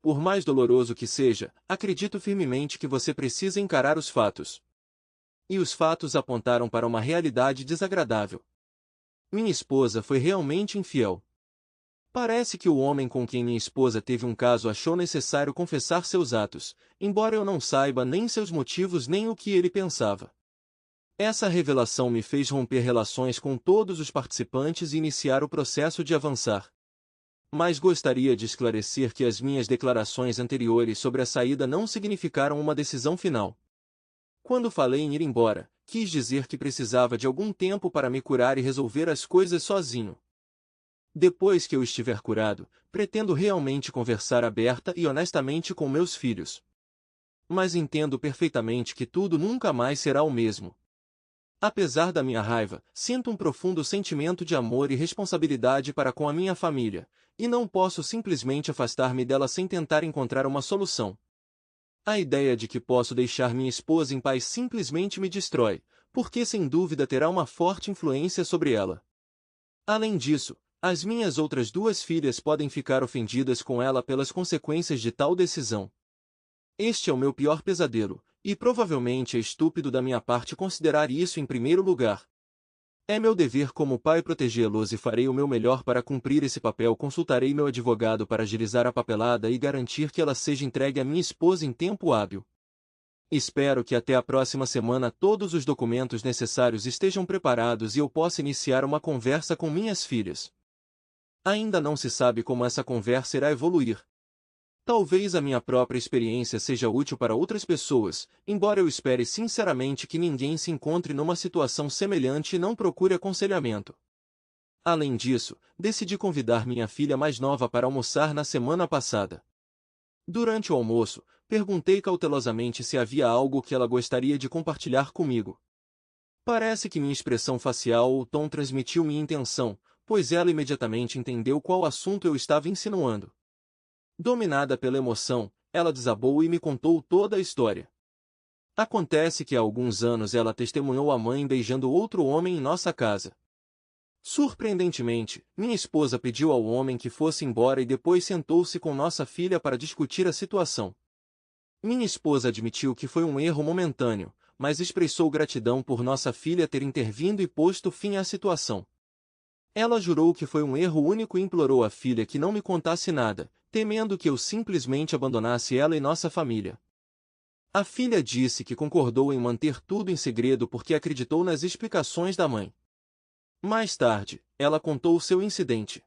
Por mais doloroso que seja, acredito firmemente que você precisa encarar os fatos. E os fatos apontaram para uma realidade desagradável. Minha esposa foi realmente infiel. Parece que o homem com quem minha esposa teve um caso achou necessário confessar seus atos, embora eu não saiba nem seus motivos nem o que ele pensava. Essa revelação me fez romper relações com todos os participantes e iniciar o processo de avançar. Mas gostaria de esclarecer que as minhas declarações anteriores sobre a saída não significaram uma decisão final. Quando falei em ir embora, quis dizer que precisava de algum tempo para me curar e resolver as coisas sozinho. Depois que eu estiver curado, pretendo realmente conversar aberta e honestamente com meus filhos. Mas entendo perfeitamente que tudo nunca mais será o mesmo. Apesar da minha raiva, sinto um profundo sentimento de amor e responsabilidade para com a minha família, e não posso simplesmente afastar-me dela sem tentar encontrar uma solução. A ideia de que posso deixar minha esposa em paz simplesmente me destrói, porque sem dúvida terá uma forte influência sobre ela. Além disso, as minhas outras 2 filhas podem ficar ofendidas com ela pelas consequências de tal decisão. Este é o meu pior pesadelo, e provavelmente é estúpido da minha parte considerar isso em primeiro lugar. É meu dever como pai protegê-los e farei o meu melhor para cumprir esse papel. Consultarei meu advogado para agilizar a papelada e garantir que ela seja entregue à minha esposa em tempo hábil. Espero que até a próxima semana todos os documentos necessários estejam preparados e eu possa iniciar uma conversa com minhas filhas. Ainda não se sabe como essa conversa irá evoluir. Talvez a minha própria experiência seja útil para outras pessoas, embora eu espere sinceramente que ninguém se encontre numa situação semelhante e não procure aconselhamento. Além disso, decidi convidar minha filha mais nova para almoçar na semana passada. Durante o almoço, perguntei cautelosamente se havia algo que ela gostaria de compartilhar comigo. Parece que minha expressão facial ou tom transmitiu minha intenção, pois ela imediatamente entendeu qual assunto eu estava insinuando. Dominada pela emoção, ela desabou e me contou toda a história. Acontece que há alguns anos ela testemunhou a mãe beijando outro homem em nossa casa. Surpreendentemente, minha esposa pediu ao homem que fosse embora e depois sentou-se com nossa filha para discutir a situação. Minha esposa admitiu que foi um erro momentâneo, mas expressou gratidão por nossa filha ter intervindo e posto fim à situação. Ela jurou que foi um erro único e implorou à filha que não me contasse nada, temendo que eu simplesmente abandonasse ela e nossa família. A filha disse que concordou em manter tudo em segredo porque acreditou nas explicações da mãe. Mais tarde, ela contou o seu incidente.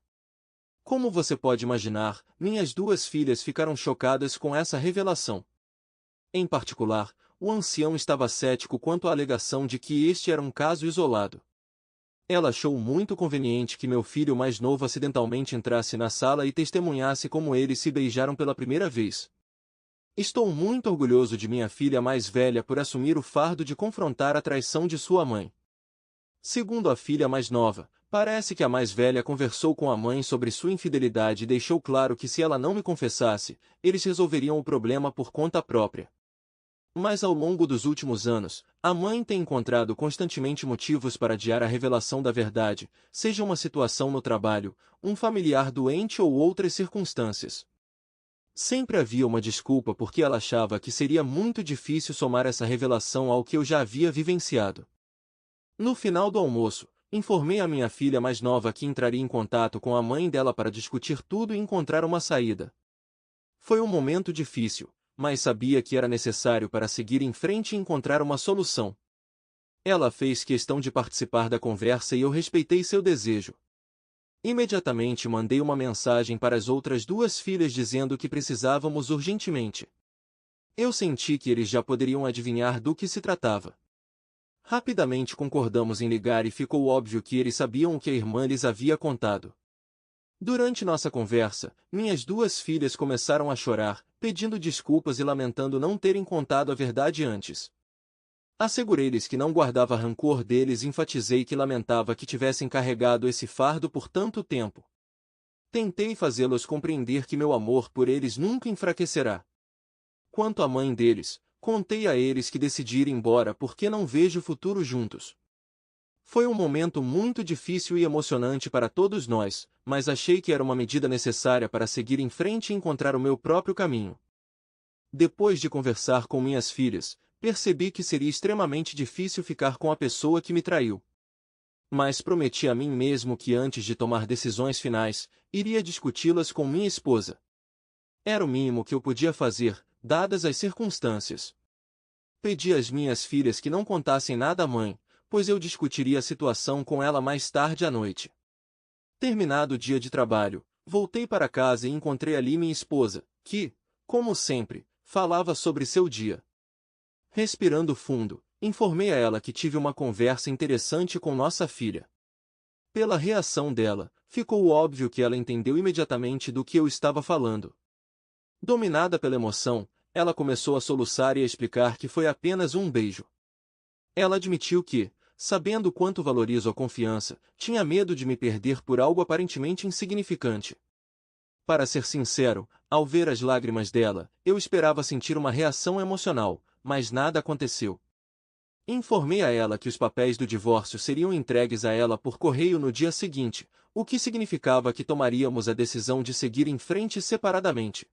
Como você pode imaginar, minhas duas filhas ficaram chocadas com essa revelação. Em particular, o ancião estava cético quanto à alegação de que este era um caso isolado. Ela achou muito conveniente que meu filho mais novo acidentalmente entrasse na sala e testemunhasse como eles se beijaram pela primeira vez. Estou muito orgulhoso de minha filha mais velha por assumir o fardo de confrontar a traição de sua mãe. Segundo a filha mais nova, parece que a mais velha conversou com a mãe sobre sua infidelidade e deixou claro que se ela não me confessasse, eles resolveriam o problema por conta própria. Mas ao longo dos últimos anos, a mãe tem encontrado constantemente motivos para adiar a revelação da verdade, seja uma situação no trabalho, um familiar doente ou outras circunstâncias. Sempre havia uma desculpa porque ela achava que seria muito difícil somar essa revelação ao que eu já havia vivenciado. No final do almoço, informei a minha filha mais nova que entraria em contato com a mãe dela para discutir tudo e encontrar uma saída. Foi um momento difícil, mas sabia que era necessário para seguir em frente e encontrar uma solução. Ela fez questão de participar da conversa e eu respeitei seu desejo. Imediatamente mandei uma mensagem para as outras duas filhas dizendo que precisávamos urgentemente. Eu senti que eles já poderiam adivinhar do que se tratava. Rapidamente concordamos em ligar e ficou óbvio que eles sabiam o que a irmã lhes havia contado. Durante nossa conversa, minhas duas filhas começaram a chorar, pedindo desculpas e lamentando não terem contado a verdade antes. Assegurei-lhes que não guardava rancor deles e enfatizei que lamentava que tivessem carregado esse fardo por tanto tempo. Tentei fazê-los compreender que meu amor por eles nunca enfraquecerá. Quanto à mãe deles, contei a eles que decidi ir embora porque não vejo futuro juntos. Foi um momento muito difícil e emocionante para todos nós, mas achei que era uma medida necessária para seguir em frente e encontrar o meu próprio caminho. Depois de conversar com minhas filhas, percebi que seria extremamente difícil ficar com a pessoa que me traiu. Mas prometi a mim mesmo que antes de tomar decisões finais, iria discuti-las com minha esposa. Era o mínimo que eu podia fazer, dadas as circunstâncias. Pedi às minhas filhas que não contassem nada à mãe, pois eu discutiria a situação com ela mais tarde à noite. Terminado o dia de trabalho, voltei para casa e encontrei ali minha esposa, que, como sempre, falava sobre seu dia. Respirando fundo, informei a ela que tive uma conversa interessante com nossa filha. Pela reação dela, ficou óbvio que ela entendeu imediatamente do que eu estava falando. Dominada pela emoção, ela começou a soluçar e a explicar que foi apenas um beijo. Ela admitiu que, sabendo quanto valorizo a confiança, tinha medo de me perder por algo aparentemente insignificante. Para ser sincero, ao ver as lágrimas dela, eu esperava sentir uma reação emocional, mas nada aconteceu. Informei a ela que os papéis do divórcio seriam entregues a ela por correio no dia seguinte, o que significava que tomaríamos a decisão de seguir em frente separadamente.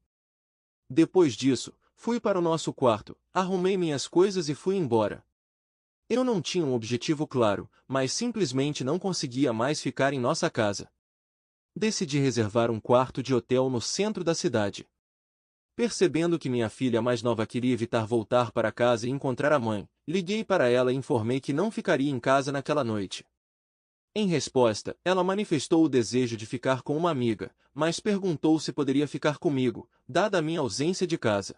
Depois disso, fui para o nosso quarto, arrumei minhas coisas e fui embora. Eu não tinha um objetivo claro, mas simplesmente não conseguia mais ficar em nossa casa. Decidi reservar um quarto de hotel no centro da cidade. Percebendo que minha filha mais nova queria evitar voltar para casa e encontrar a mãe, liguei para ela e informei que não ficaria em casa naquela noite. Em resposta, ela manifestou o desejo de ficar com uma amiga, mas perguntou se poderia ficar comigo, dada a minha ausência de casa.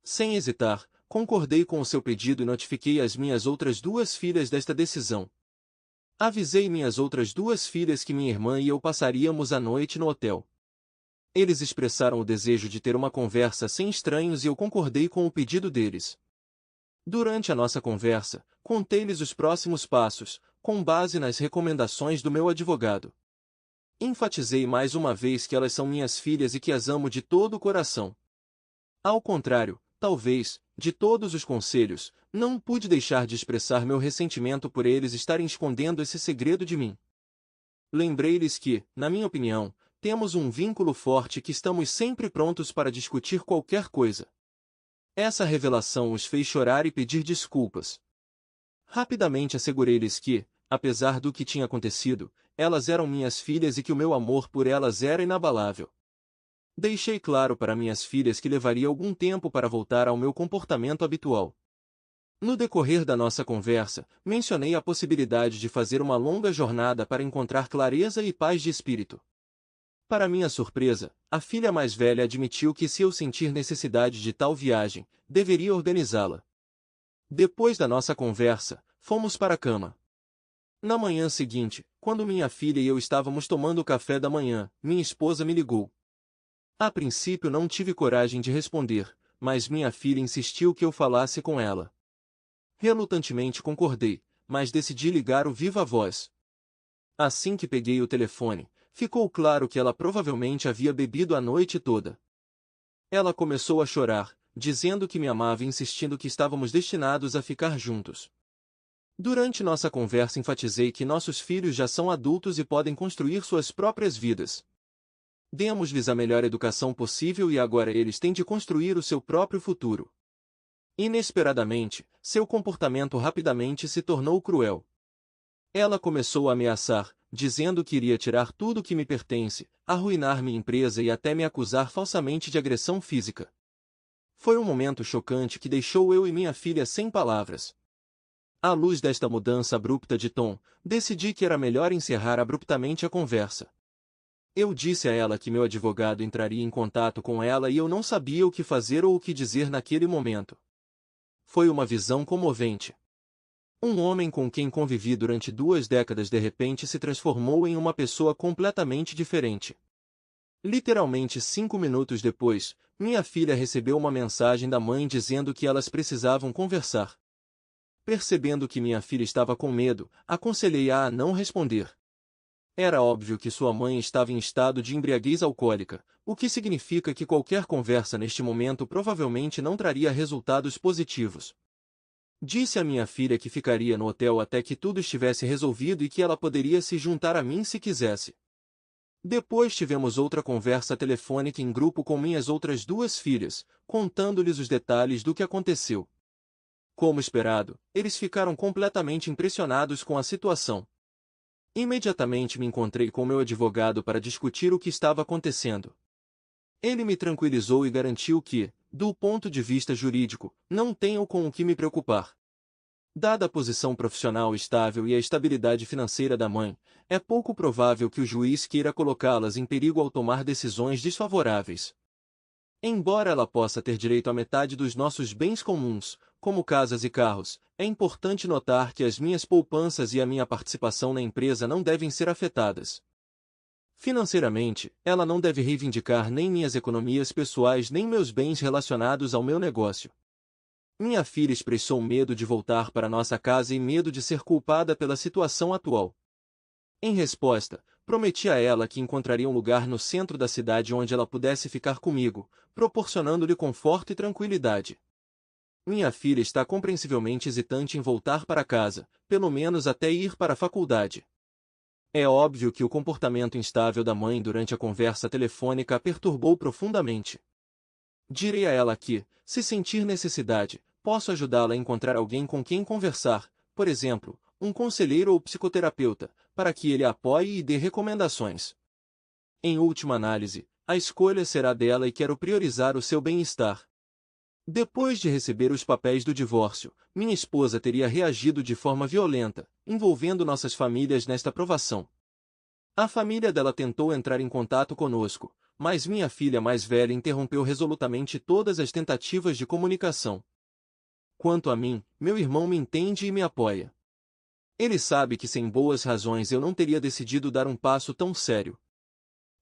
Sem hesitar, concordei com o seu pedido e notifiquei as minhas outras duas filhas desta decisão. Avisei minhas outras duas filhas que minha irmã e eu passaríamos a noite no hotel. Eles expressaram o desejo de ter uma conversa sem estranhos e eu concordei com o pedido deles. Durante a nossa conversa, contei-lhes os próximos passos, com base nas recomendações do meu advogado. Enfatizei mais uma vez que elas são minhas filhas e que as amo de todo o coração. Ao contrário, talvez, de todos os conselhos, não pude deixar de expressar meu ressentimento por eles estarem escondendo esse segredo de mim. Lembrei-lhes que, na minha opinião, temos um vínculo forte e que estamos sempre prontos para discutir qualquer coisa. Essa revelação os fez chorar e pedir desculpas. Rapidamente assegurei-lhes que, apesar do que tinha acontecido, elas eram minhas filhas e que o meu amor por elas era inabalável. Deixei claro para minhas filhas que levaria algum tempo para voltar ao meu comportamento habitual. No decorrer da nossa conversa, mencionei a possibilidade de fazer uma longa jornada para encontrar clareza e paz de espírito. Para minha surpresa, a filha mais velha admitiu que se eu sentir necessidade de tal viagem, deveria organizá-la. Depois da nossa conversa, fomos para a cama. Na manhã seguinte, quando minha filha e eu estávamos tomando o café da manhã, minha esposa me ligou. A princípio não tive coragem de responder, mas minha filha insistiu que eu falasse com ela. Relutantemente concordei, mas decidi ligar o viva voz. Assim que peguei o telefone, ficou claro que ela provavelmente havia bebido a noite toda. Ela começou a chorar, dizendo que me amava e insistindo que estávamos destinados a ficar juntos. Durante nossa conversa enfatizei que nossos filhos já são adultos e podem construir suas próprias vidas. Demos-lhes a melhor educação possível e agora eles têm de construir o seu próprio futuro. Inesperadamente, seu comportamento rapidamente se tornou cruel. Ela começou a ameaçar, dizendo que iria tirar tudo que me pertence, arruinar minha empresa e até me acusar falsamente de agressão física. Foi um momento chocante que deixou eu e minha filha sem palavras. À luz desta mudança abrupta de tom, decidi que era melhor encerrar abruptamente a conversa. Eu disse a ela que meu advogado entraria em contato com ela e eu não sabia o que fazer ou o que dizer naquele momento. Foi uma visão comovente. Um homem com quem convivi durante 2 décadas de repente se transformou em uma pessoa completamente diferente. Literalmente 5 minutos depois, minha filha recebeu uma mensagem da mãe dizendo que elas precisavam conversar. Percebendo que minha filha estava com medo, aconselhei-a a não responder. Era óbvio que sua mãe estava em estado de embriaguez alcoólica, o que significa que qualquer conversa neste momento provavelmente não traria resultados positivos. Disse a minha filha que ficaria no hotel até que tudo estivesse resolvido e que ela poderia se juntar a mim se quisesse. Depois tivemos outra conversa telefônica em grupo com minhas outras 2 filhas, contando-lhes os detalhes do que aconteceu. Como esperado, eles ficaram completamente impressionados com a situação. Imediatamente me encontrei com meu advogado para discutir o que estava acontecendo. Ele me tranquilizou e garantiu que, do ponto de vista jurídico, não tenho com o que me preocupar. Dada a posição profissional estável e a estabilidade financeira da mãe, é pouco provável que o juiz queira colocá-las em perigo ao tomar decisões desfavoráveis. Embora ela possa ter direito à metade dos nossos bens comuns, como casas e carros, é importante notar que as minhas poupanças e a minha participação na empresa não devem ser afetadas. Financeiramente, ela não deve reivindicar nem minhas economias pessoais nem meus bens relacionados ao meu negócio. Minha filha expressou medo de voltar para nossa casa e medo de ser culpada pela situação atual. Em resposta, prometi a ela que encontraria um lugar no centro da cidade onde ela pudesse ficar comigo, proporcionando-lhe conforto e tranquilidade. Minha filha está compreensivelmente hesitante em voltar para casa, pelo menos até ir para a faculdade. É óbvio que o comportamento instável da mãe durante a conversa telefônica a perturbou profundamente. Direi a ela que, se sentir necessidade, posso ajudá-la a encontrar alguém com quem conversar, por exemplo, um conselheiro ou psicoterapeuta, para que ele a apoie e dê recomendações. Em última análise, a escolha será dela e quero priorizar o seu bem-estar. Depois de receber os papéis do divórcio, minha esposa teria reagido de forma violenta, envolvendo nossas famílias nesta provação. A família dela tentou entrar em contato conosco, mas minha filha mais velha interrompeu resolutamente todas as tentativas de comunicação. Quanto a mim, meu irmão me entende e me apoia. Ele sabe que sem boas razões eu não teria decidido dar um passo tão sério.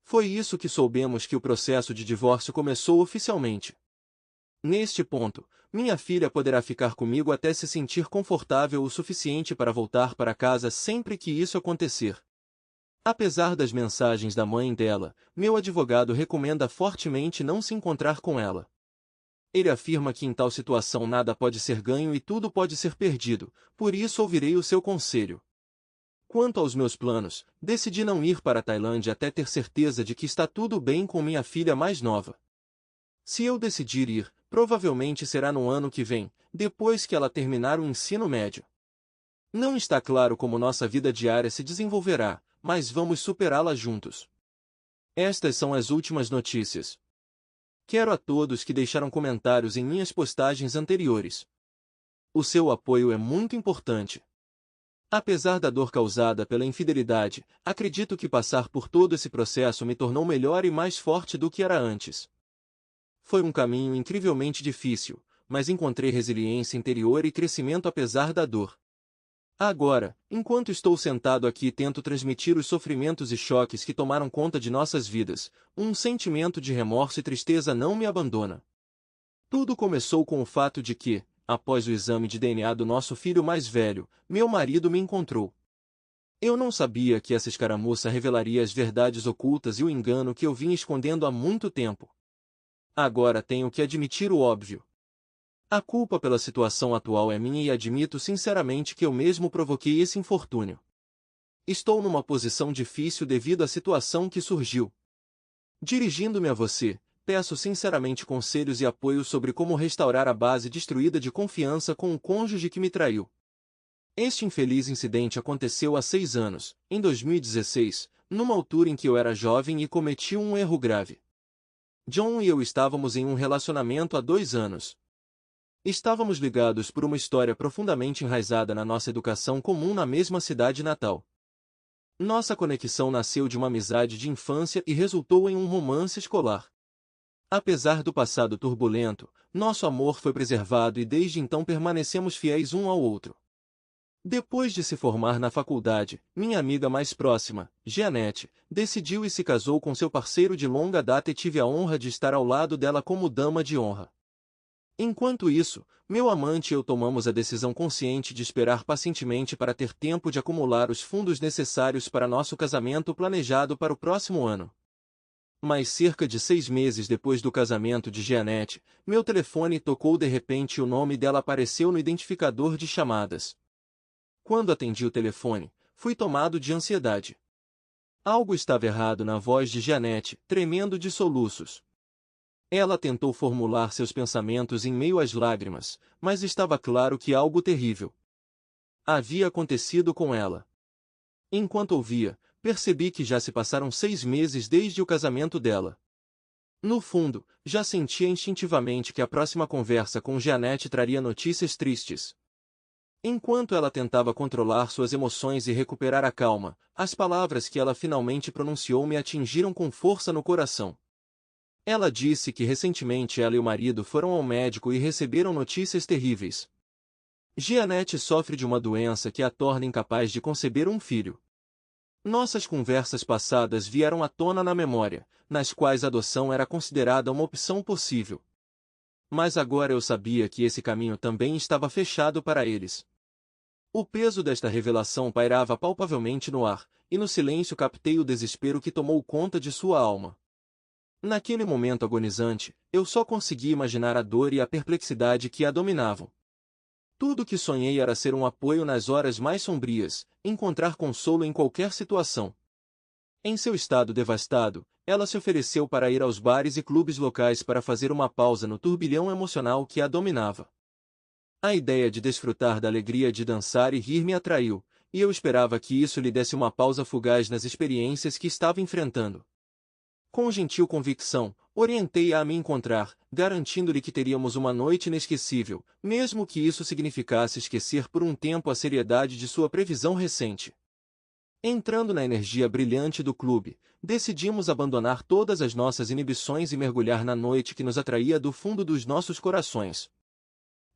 Foi isso que soubemos que o processo de divórcio começou oficialmente. Neste ponto, minha filha poderá ficar comigo até se sentir confortável o suficiente para voltar para casa sempre que isso acontecer. Apesar das mensagens da mãe dela, meu advogado recomenda fortemente não se encontrar com ela. Ele afirma que em tal situação nada pode ser ganho e tudo pode ser perdido, por isso ouvirei o seu conselho. Quanto aos meus planos, decidi não ir para a Tailândia até ter certeza de que está tudo bem com minha filha mais nova. Se eu decidir ir, provavelmente será no ano que vem, depois que ela terminar o ensino médio. Não está claro como nossa vida diária se desenvolverá, mas vamos superá-la juntos. Estas são as últimas notícias. Quero a todos que deixaram comentários em minhas postagens anteriores. O seu apoio é muito importante. Apesar da dor causada pela infidelidade, acredito que passar por todo esse processo me tornou melhor e mais forte do que era antes. Foi um caminho incrivelmente difícil, mas encontrei resiliência interior e crescimento apesar da dor. Agora, enquanto estou sentado aqui e tento transmitir os sofrimentos e choques que tomaram conta de nossas vidas, um sentimento de remorso e tristeza não me abandona. Tudo começou com o fato de que, após o exame de DNA do nosso filho mais velho, meu marido me encontrou. Eu não sabia que essa escaramuça revelaria as verdades ocultas e o engano que eu vinha escondendo há muito tempo. Agora tenho que admitir o óbvio. A culpa pela situação atual é minha e admito sinceramente que eu mesmo provoquei esse infortúnio. Estou numa posição difícil devido à situação que surgiu. Dirigindo-me a você, peço sinceramente conselhos e apoio sobre como restaurar a base destruída de confiança com o cônjuge que me traiu. Este infeliz incidente aconteceu há 6 anos, em 2016, numa altura em que eu era jovem e cometi um erro grave. John e eu estávamos em um relacionamento há 2 anos. Estávamos ligados por uma história profundamente enraizada na nossa educação comum na mesma cidade natal. Nossa conexão nasceu de uma amizade de infância e resultou em um romance escolar. Apesar do passado turbulento, nosso amor foi preservado e desde então permanecemos fiéis um ao outro. Depois de se formar na faculdade, minha amiga mais próxima, Jeanette, decidiu e se casou com seu parceiro de longa data e tive a honra de estar ao lado dela como dama de honra. Enquanto isso, meu amante e eu tomamos a decisão consciente de esperar pacientemente para ter tempo de acumular os fundos necessários para nosso casamento planejado para o próximo ano. Mas cerca de 6 meses depois do casamento de Jeanette, meu telefone tocou de repente e o nome dela apareceu no identificador de chamadas. Quando atendi o telefone, fui tomado de ansiedade. Algo estava errado na voz de Jeanette, tremendo de soluços. Ela tentou formular seus pensamentos em meio às lágrimas, mas estava claro que algo terrível havia acontecido com ela. Enquanto ouvia, percebi que já se passaram 6 meses desde o casamento dela. No fundo, já sentia instintivamente que a próxima conversa com Jeanette traria notícias tristes. Enquanto ela tentava controlar suas emoções e recuperar a calma, as palavras que ela finalmente pronunciou me atingiram com força no coração. Ela disse que recentemente ela e o marido foram ao médico e receberam notícias terríveis. Jeanette sofre de uma doença que a torna incapaz de conceber um filho. Nossas conversas passadas vieram à tona na memória, nas quais a adoção era considerada uma opção possível. Mas agora eu sabia que esse caminho também estava fechado para eles. O peso desta revelação pairava palpavelmente no ar, e no silêncio captei o desespero que tomou conta de sua alma. Naquele momento agonizante, eu só consegui imaginar a dor e a perplexidade que a dominavam. Tudo o que sonhei era ser um apoio nas horas mais sombrias, encontrar consolo em qualquer situação. Em seu estado devastado, ela se ofereceu para ir aos bares e clubes locais para fazer uma pausa no turbilhão emocional que a dominava. A ideia de desfrutar da alegria de dançar e rir me atraiu, e eu esperava que isso lhe desse uma pausa fugaz nas experiências que estava enfrentando. Com gentil convicção, orientei-a a me encontrar, garantindo-lhe que teríamos uma noite inesquecível, mesmo que isso significasse esquecer por um tempo a seriedade de sua previsão recente. Entrando na energia brilhante do clube, decidimos abandonar todas as nossas inibições e mergulhar na noite que nos atraía do fundo dos nossos corações.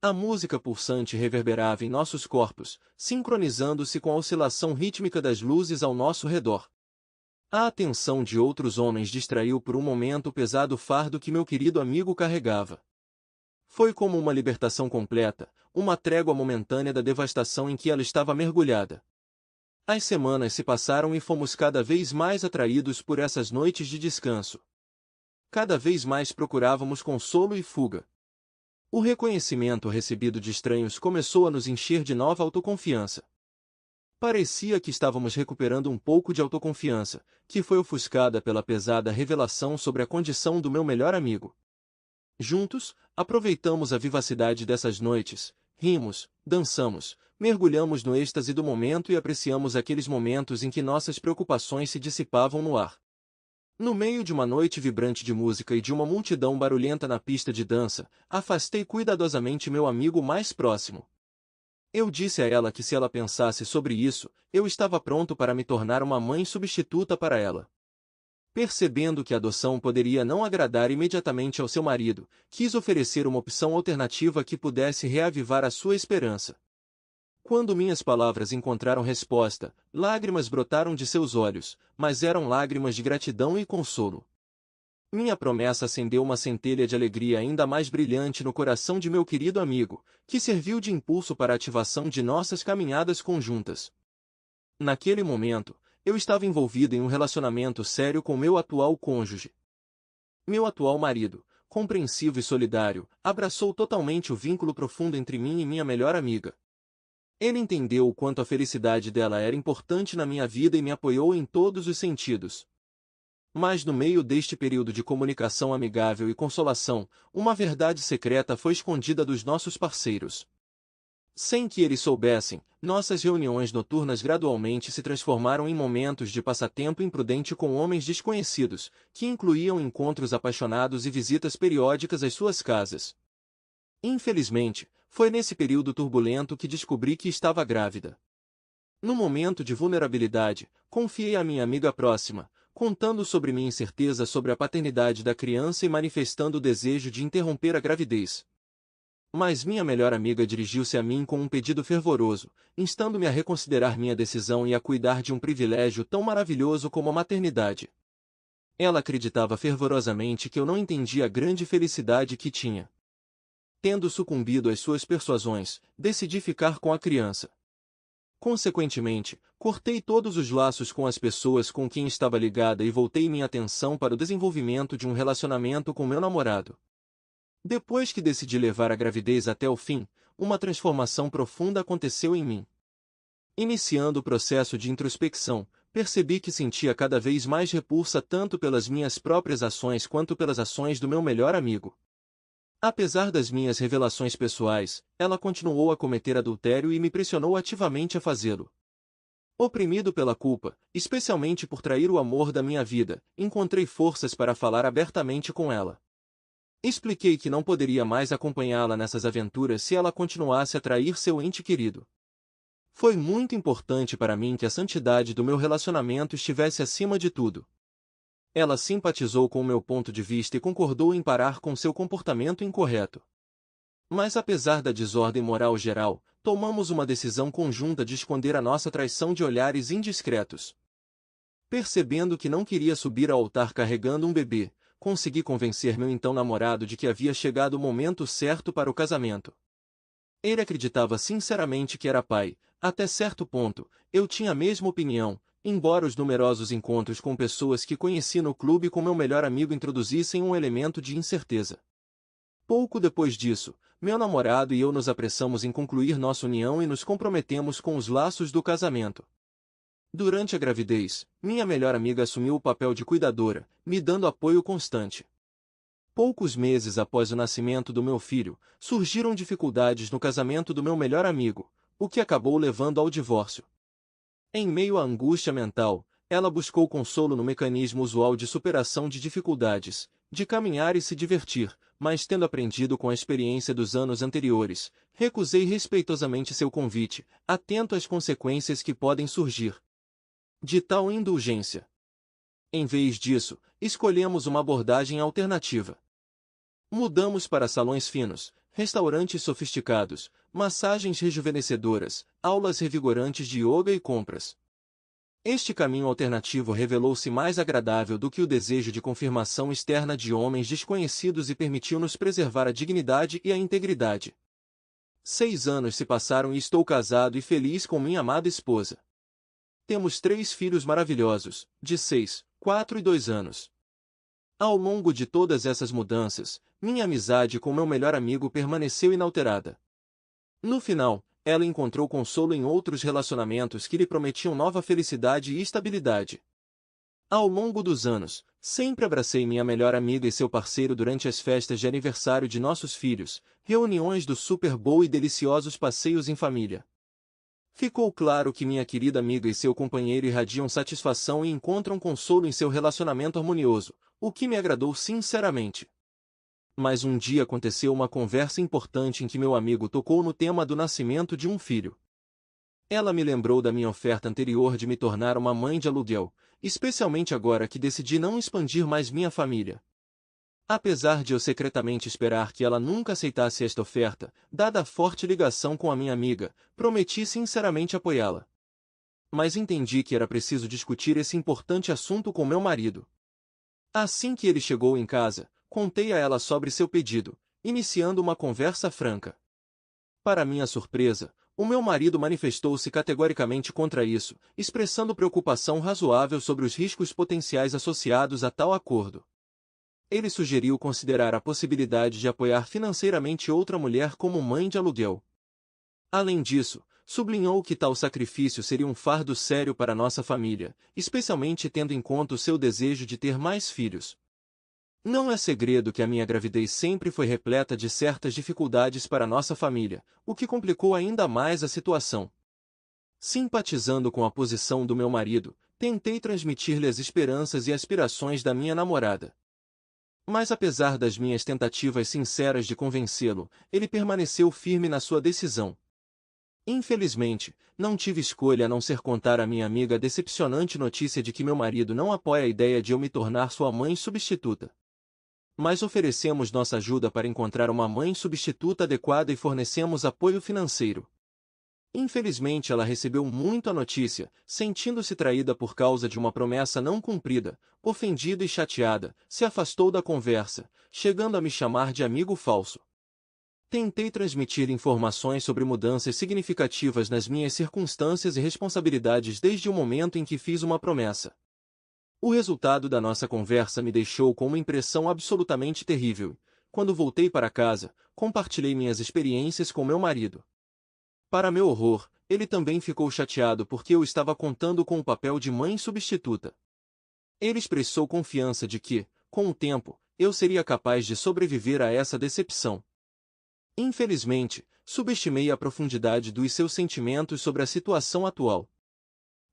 A música pulsante reverberava em nossos corpos, sincronizando-se com a oscilação rítmica das luzes ao nosso redor. A atenção de outros homens distraiu por um momento o pesado fardo que meu querido amigo carregava. Foi como uma libertação completa, uma trégua momentânea da devastação em que ela estava mergulhada. As semanas se passaram e fomos cada vez mais atraídos por essas noites de descanso. Cada vez mais procurávamos consolo e fuga. O reconhecimento recebido de estranhos começou a nos encher de nova autoconfiança. Parecia que estávamos recuperando um pouco de autoconfiança, que foi ofuscada pela pesada revelação sobre a condição do meu melhor amigo. Juntos, aproveitamos a vivacidade dessas noites, rimos, dançamos, mergulhamos no êxtase do momento e apreciamos aqueles momentos em que nossas preocupações se dissipavam no ar. No meio de uma noite vibrante de música e de uma multidão barulhenta na pista de dança, afastei cuidadosamente meu amigo mais próximo. Eu disse a ela que se ela pensasse sobre isso, eu estava pronto para me tornar uma mãe substituta para ela. Percebendo que a adoção poderia não agradar imediatamente ao seu marido, quis oferecer uma opção alternativa que pudesse reavivar a sua esperança. Quando minhas palavras encontraram resposta, lágrimas brotaram de seus olhos, mas eram lágrimas de gratidão e consolo. Minha promessa acendeu uma centelha de alegria ainda mais brilhante no coração de meu querido amigo, que serviu de impulso para a ativação de nossas caminhadas conjuntas. Naquele momento, eu estava envolvido em um relacionamento sério com meu atual cônjuge. Meu atual marido, compreensivo e solidário, abraçou totalmente o vínculo profundo entre mim e minha melhor amiga. Ele entendeu o quanto a felicidade dela era importante na minha vida e me apoiou em todos os sentidos. Mas no meio deste período de comunicação amigável e consolação, uma verdade secreta foi escondida dos nossos parceiros. Sem que eles soubessem, nossas reuniões noturnas gradualmente se transformaram em momentos de passatempo imprudente com homens desconhecidos, que incluíam encontros apaixonados e visitas periódicas às suas casas. Infelizmente, foi nesse período turbulento que descobri que estava grávida. No momento de vulnerabilidade, confiei à minha amiga próxima, contando sobre minha incerteza sobre a paternidade da criança e manifestando o desejo de interromper a gravidez. Mas minha melhor amiga dirigiu-se a mim com um pedido fervoroso, instando-me a reconsiderar minha decisão e a cuidar de um privilégio tão maravilhoso como a maternidade. Ela acreditava fervorosamente que eu não entendia a grande felicidade que tinha. Tendo sucumbido às suas persuasões, decidi ficar com a criança. Consequentemente, cortei todos os laços com as pessoas com quem estava ligada e voltei minha atenção para o desenvolvimento de um relacionamento com meu namorado. Depois que decidi levar a gravidez até o fim, uma transformação profunda aconteceu em mim. Iniciando o processo de introspecção, percebi que sentia cada vez mais repulsa tanto pelas minhas próprias ações quanto pelas ações do meu melhor amigo. Apesar das minhas revelações pessoais, ela continuou a cometer adultério e me pressionou ativamente a fazê-lo. Oprimido pela culpa, especialmente por trair o amor da minha vida, encontrei forças para falar abertamente com ela. Expliquei que não poderia mais acompanhá-la nessas aventuras se ela continuasse a trair seu ente querido. Foi muito importante para mim que a santidade do meu relacionamento estivesse acima de tudo. Ela simpatizou com o meu ponto de vista e concordou em parar com seu comportamento incorreto. Mas apesar da desordem moral geral, tomamos uma decisão conjunta de esconder a nossa traição de olhares indiscretos. Percebendo que não queria subir ao altar carregando um bebê, consegui convencer meu então namorado de que havia chegado o momento certo para o casamento. Ele acreditava sinceramente que era pai, até certo ponto, eu tinha a mesma opinião, embora os numerosos encontros com pessoas que conheci no clube com meu melhor amigo introduzissem um elemento de incerteza. Pouco depois disso, meu namorado e eu nos apressamos em concluir nossa união e nos comprometemos com os laços do casamento. Durante a gravidez, minha melhor amiga assumiu o papel de cuidadora, me dando apoio constante. Poucos meses após o nascimento do meu filho, surgiram dificuldades no casamento do meu melhor amigo, o que acabou levando ao divórcio. Em meio à angústia mental, ela buscou consolo no mecanismo usual de superação de dificuldades, de caminhar e se divertir, mas tendo aprendido com a experiência dos anos anteriores, recusei respeitosamente seu convite, atento às consequências que podem surgir de tal indulgência. Em vez disso, escolhemos uma abordagem alternativa. Mudamos para salões finos, restaurantes sofisticados, massagens rejuvenescedoras, aulas revigorantes de yoga e compras. Este caminho alternativo revelou-se mais agradável do que o desejo de confirmação externa de homens desconhecidos e permitiu-nos preservar a dignidade e a integridade. 6 anos se passaram e estou casado e feliz com minha amada esposa. Temos 3 filhos maravilhosos, de 6, 4 e 2 anos. Ao longo de todas essas mudanças, minha amizade com meu melhor amigo permaneceu inalterada. No final, ela encontrou consolo em outros relacionamentos que lhe prometiam nova felicidade e estabilidade. Ao longo dos anos, sempre abracei minha melhor amiga e seu parceiro durante as festas de aniversário de nossos filhos, reuniões do Super Bowl e deliciosos passeios em família. Ficou claro que minha querida amiga e seu companheiro irradiam satisfação e encontram consolo em seu relacionamento harmonioso, o que me agradou sinceramente. Mas um dia aconteceu uma conversa importante em que meu amigo tocou no tema do nascimento de um filho. Ela me lembrou da minha oferta anterior de me tornar uma mãe de aluguel, especialmente agora que decidi não expandir mais minha família. Apesar de eu secretamente esperar que ela nunca aceitasse esta oferta, dada a forte ligação com a minha amiga, prometi sinceramente apoiá-la. Mas entendi que era preciso discutir esse importante assunto com meu marido. Assim que ele chegou em casa, contei a ela sobre seu pedido, iniciando uma conversa franca. Para minha surpresa, o meu marido manifestou-se categoricamente contra isso, expressando preocupação razoável sobre os riscos potenciais associados a tal acordo. Ele sugeriu considerar a possibilidade de apoiar financeiramente outra mulher como mãe de aluguel. Além disso, sublinhou que tal sacrifício seria um fardo sério para nossa família, especialmente tendo em conta o seu desejo de ter mais filhos. Não é segredo que a minha gravidez sempre foi repleta de certas dificuldades para nossa família, o que complicou ainda mais a situação. Simpatizando com a posição do meu marido, tentei transmitir-lhe as esperanças e aspirações da minha namorada. Mas apesar das minhas tentativas sinceras de convencê-lo, ele permaneceu firme na sua decisão. Infelizmente, não tive escolha a não ser contar à minha amiga a decepcionante notícia de que meu marido não apoia a ideia de eu me tornar sua mãe substituta. Mas oferecemos nossa ajuda para encontrar uma mãe substituta adequada e fornecemos apoio financeiro. Infelizmente ela recebeu muito a notícia, sentindo-se traída por causa de uma promessa não cumprida, ofendida e chateada, se afastou da conversa, chegando a me chamar de amigo falso. Tentei transmitir informações sobre mudanças significativas nas minhas circunstâncias e responsabilidades desde o momento em que fiz uma promessa. O resultado da nossa conversa me deixou com uma impressão absolutamente terrível. Quando voltei para casa, compartilhei minhas experiências com meu marido. Para meu horror, ele também ficou chateado porque eu estava contando com o papel de mãe substituta. Ele expressou confiança de que, com o tempo, eu seria capaz de sobreviver a essa decepção. Infelizmente, subestimei a profundidade dos seus sentimentos sobre a situação atual.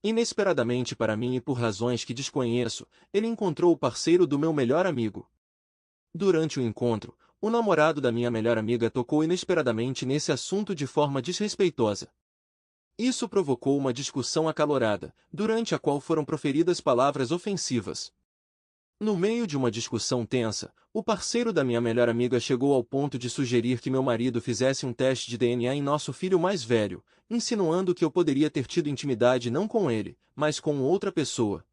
Inesperadamente para mim e por razões que desconheço, ele encontrou o parceiro do meu melhor amigo. Durante o encontro, o namorado da minha melhor amiga tocou inesperadamente nesse assunto de forma desrespeitosa. Isso provocou uma discussão acalorada, durante a qual foram proferidas palavras ofensivas. No meio de uma discussão tensa, o parceiro da minha melhor amiga chegou ao ponto de sugerir que meu marido fizesse um teste de DNA em nosso filho mais velho, insinuando que eu poderia ter tido intimidade não com ele, mas com outra pessoa.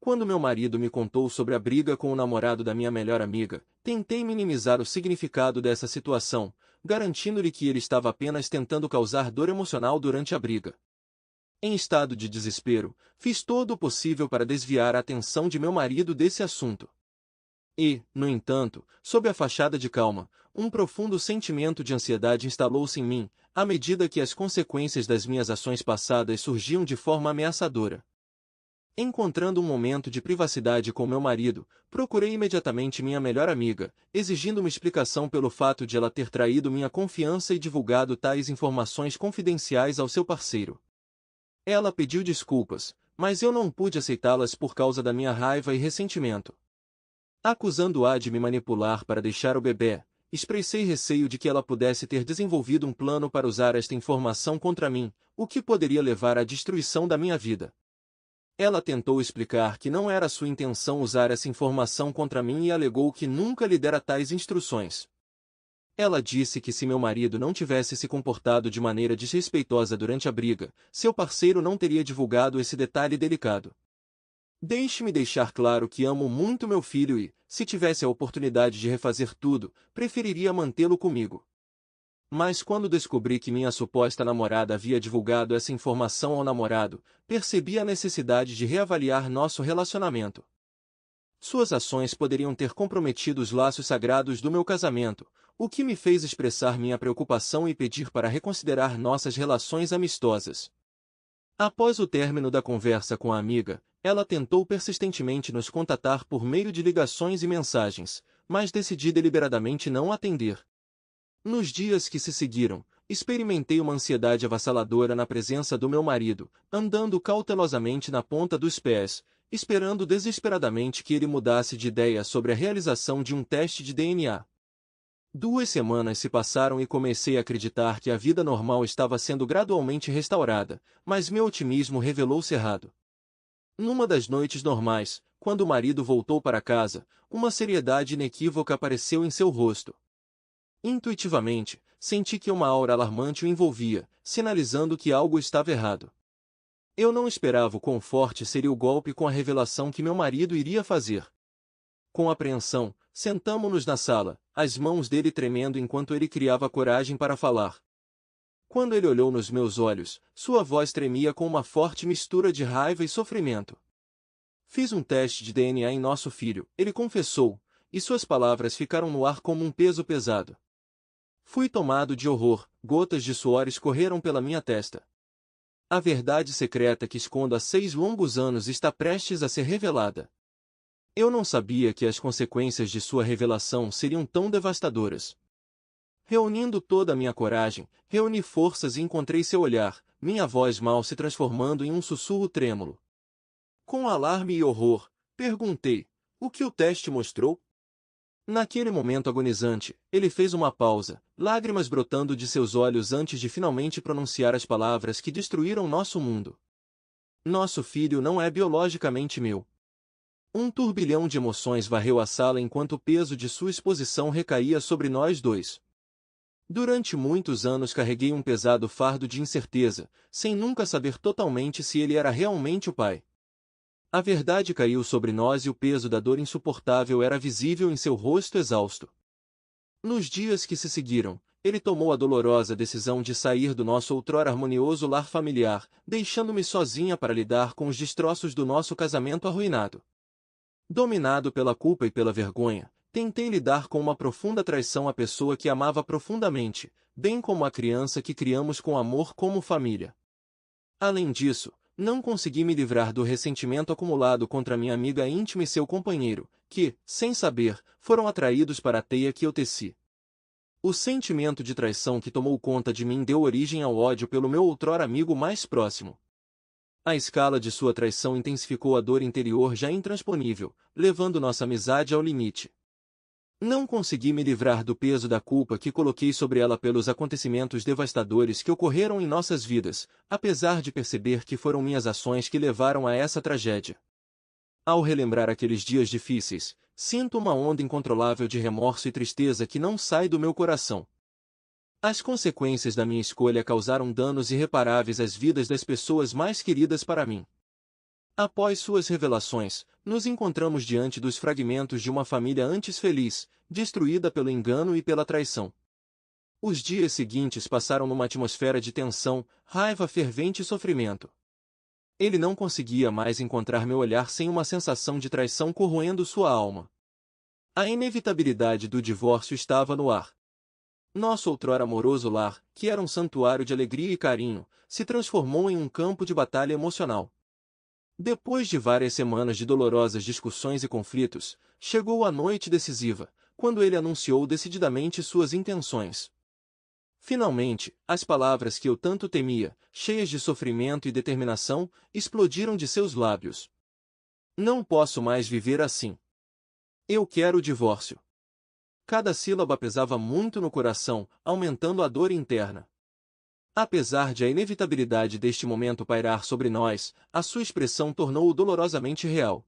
Quando meu marido me contou sobre a briga com o namorado da minha melhor amiga, tentei minimizar o significado dessa situação, garantindo-lhe que ele estava apenas tentando causar dor emocional durante a briga. Em estado de desespero, fiz todo o possível para desviar a atenção de meu marido desse assunto. E, no entanto, sob a fachada de calma, um profundo sentimento de ansiedade instalou-se em mim, à medida que as consequências das minhas ações passadas surgiam de forma ameaçadora. Encontrando um momento de privacidade com meu marido, procurei imediatamente minha melhor amiga, exigindo uma explicação pelo fato de ela ter traído minha confiança e divulgado tais informações confidenciais ao seu parceiro. Ela pediu desculpas, mas eu não pude aceitá-las por causa da minha raiva e ressentimento. Acusando-a de me manipular para deixar o bebê, expressei receio de que ela pudesse ter desenvolvido um plano para usar esta informação contra mim, o que poderia levar à destruição da minha vida. Ela tentou explicar que não era sua intenção usar essa informação contra mim e alegou que nunca lhe dera tais instruções. Ela disse que se meu marido não tivesse se comportado de maneira desrespeitosa durante a briga, seu parceiro não teria divulgado esse detalhe delicado. Deixe-me deixar claro que amo muito meu filho e, se tivesse a oportunidade de refazer tudo, preferiria mantê-lo comigo. Mas quando descobri que minha suposta namorada havia divulgado essa informação ao namorado, percebi a necessidade de reavaliar nosso relacionamento. Suas ações poderiam ter comprometido os laços sagrados do meu casamento, o que me fez expressar minha preocupação e pedir para reconsiderar nossas relações amistosas. Após o término da conversa com a amiga, ela tentou persistentemente nos contatar por meio de ligações e mensagens, mas decidi deliberadamente não atender. Nos dias que se seguiram, experimentei uma ansiedade avassaladora na presença do meu marido, andando cautelosamente na ponta dos pés, esperando desesperadamente que ele mudasse de ideia sobre a realização de um teste de DNA. 2 semanas se passaram e comecei a acreditar que a vida normal estava sendo gradualmente restaurada, mas meu otimismo revelou-se errado. Numa das noites normais, quando o marido voltou para casa, uma seriedade inequívoca apareceu em seu rosto. Intuitivamente, senti que uma aura alarmante o envolvia, sinalizando que algo estava errado. Eu não esperava o quão forte seria o golpe com a revelação que meu marido iria fazer. Com apreensão, sentamo-nos na sala, as mãos dele tremendo enquanto ele criava coragem para falar. Quando ele olhou nos meus olhos, sua voz tremia com uma forte mistura de raiva e sofrimento. Fiz um teste de DNA em nosso filho, ele confessou, e suas palavras ficaram no ar como um peso pesado. Fui tomado de horror, gotas de suor escorreram pela minha testa. A verdade secreta que escondo há 6 longos anos está prestes a ser revelada. Eu não sabia que as consequências de sua revelação seriam tão devastadoras. Reunindo toda a minha coragem, reuni forças e encontrei seu olhar, minha voz mal se transformando em um sussurro trêmulo. Com alarme e horror, perguntei: o que o teste mostrou? Naquele momento agonizante, ele fez uma pausa, lágrimas brotando de seus olhos antes de finalmente pronunciar as palavras que destruíram nosso mundo. Nosso filho não é biologicamente meu. Um turbilhão de emoções varreu a sala enquanto o peso de sua exposição recaía sobre nós dois. Durante muitos anos carreguei um pesado fardo de incerteza, sem nunca saber totalmente se ele era realmente o pai. A verdade caiu sobre nós e o peso da dor insuportável era visível em seu rosto exausto. Nos dias que se seguiram, ele tomou a dolorosa decisão de sair do nosso outrora harmonioso lar familiar, deixando-me sozinha para lidar com os destroços do nosso casamento arruinado. Dominado pela culpa e pela vergonha, tentei lidar com uma profunda traição à pessoa que amava profundamente, bem como a criança que criamos com amor como família. Além disso, não consegui me livrar do ressentimento acumulado contra minha amiga íntima e seu companheiro, que, sem saber, foram atraídos para a teia que eu teci. O sentimento de traição que tomou conta de mim deu origem ao ódio pelo meu outrora amigo mais próximo. A escala de sua traição intensificou a dor interior já intransponível, levando nossa amizade ao limite. Não consegui me livrar do peso da culpa que coloquei sobre ela pelos acontecimentos devastadores que ocorreram em nossas vidas, apesar de perceber que foram minhas ações que levaram a essa tragédia. Ao relembrar aqueles dias difíceis, sinto uma onda incontrolável de remorso e tristeza que não sai do meu coração. As consequências da minha escolha causaram danos irreparáveis às vidas das pessoas mais queridas para mim. Após suas revelações, nos encontramos diante dos fragmentos de uma família antes feliz, destruída pelo engano e pela traição. Os dias seguintes passaram numa atmosfera de tensão, raiva fervente e sofrimento. Ele não conseguia mais encontrar meu olhar sem uma sensação de traição corroendo sua alma. A inevitabilidade do divórcio estava no ar. Nosso outrora amoroso lar, que era um santuário de alegria e carinho, se transformou em um campo de batalha emocional. Depois de várias semanas de dolorosas discussões e conflitos, chegou a noite decisiva, quando ele anunciou decididamente suas intenções. Finalmente, as palavras que eu tanto temia, cheias de sofrimento e determinação, explodiram de seus lábios. Não posso mais viver assim. Eu quero o divórcio. Cada sílaba pesava muito no coração, aumentando a dor interna. Apesar de a inevitabilidade deste momento pairar sobre nós, a sua expressão tornou-o dolorosamente real.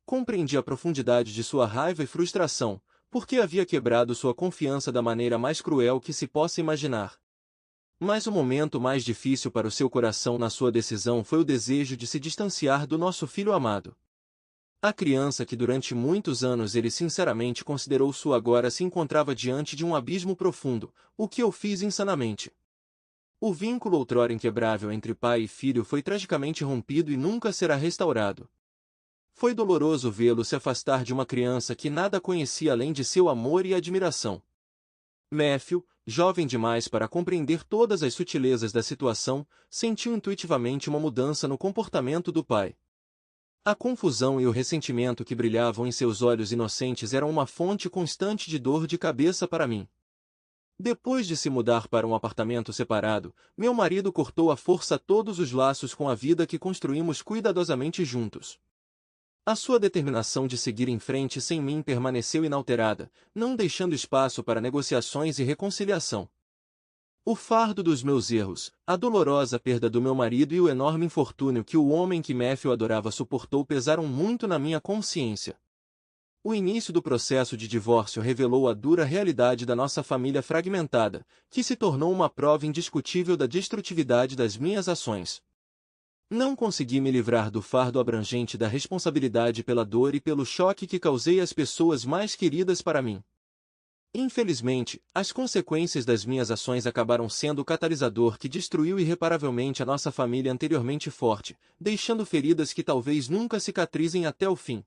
Compreendi a profundidade de sua raiva e frustração, porque havia quebrado sua confiança da maneira mais cruel que se possa imaginar. Mas o momento mais difícil para o seu coração na sua decisão foi o desejo de se distanciar do nosso filho amado. A criança que durante muitos anos ele sinceramente considerou sua agora se encontrava diante de um abismo profundo, o que eu fiz insanamente. O vínculo outrora inquebrável entre pai e filho foi tragicamente rompido e nunca será restaurado. Foi doloroso vê-lo se afastar de uma criança que nada conhecia além de seu amor e admiração. Matthew, jovem demais para compreender todas as sutilezas da situação, sentiu intuitivamente uma mudança no comportamento do pai. A confusão e o ressentimento que brilhavam em seus olhos inocentes eram uma fonte constante de dor de cabeça para mim. Depois de se mudar para um apartamento separado, meu marido cortou à força todos os laços com a vida que construímos cuidadosamente juntos. A sua determinação de seguir em frente sem mim permaneceu inalterada, não deixando espaço para negociações e reconciliação. O fardo dos meus erros, a dolorosa perda do meu marido e o enorme infortúnio que o homem que Matthew adorava suportou pesaram muito na minha consciência. O início do processo de divórcio revelou a dura realidade da nossa família fragmentada, que se tornou uma prova indiscutível da destrutividade das minhas ações. Não consegui me livrar do fardo abrangente da responsabilidade pela dor e pelo choque que causei às pessoas mais queridas para mim. Infelizmente, as consequências das minhas ações acabaram sendo o catalisador que destruiu irreparavelmente a nossa família anteriormente forte, deixando feridas que talvez nunca cicatrizem até o fim.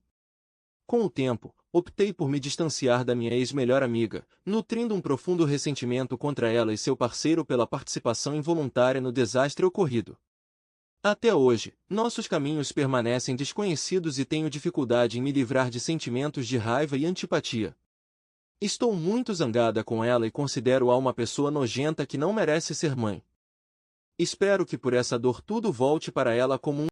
Com o tempo, optei por me distanciar da minha ex-melhor amiga, nutrindo um profundo ressentimento contra ela e seu parceiro pela participação involuntária no desastre ocorrido. Até hoje, nossos caminhos permanecem desconhecidos e tenho dificuldade em me livrar de sentimentos de raiva e antipatia. Estou muito zangada com ela e considero-a uma pessoa nojenta que não merece ser mãe. Espero que por essa dor tudo volte para ela como um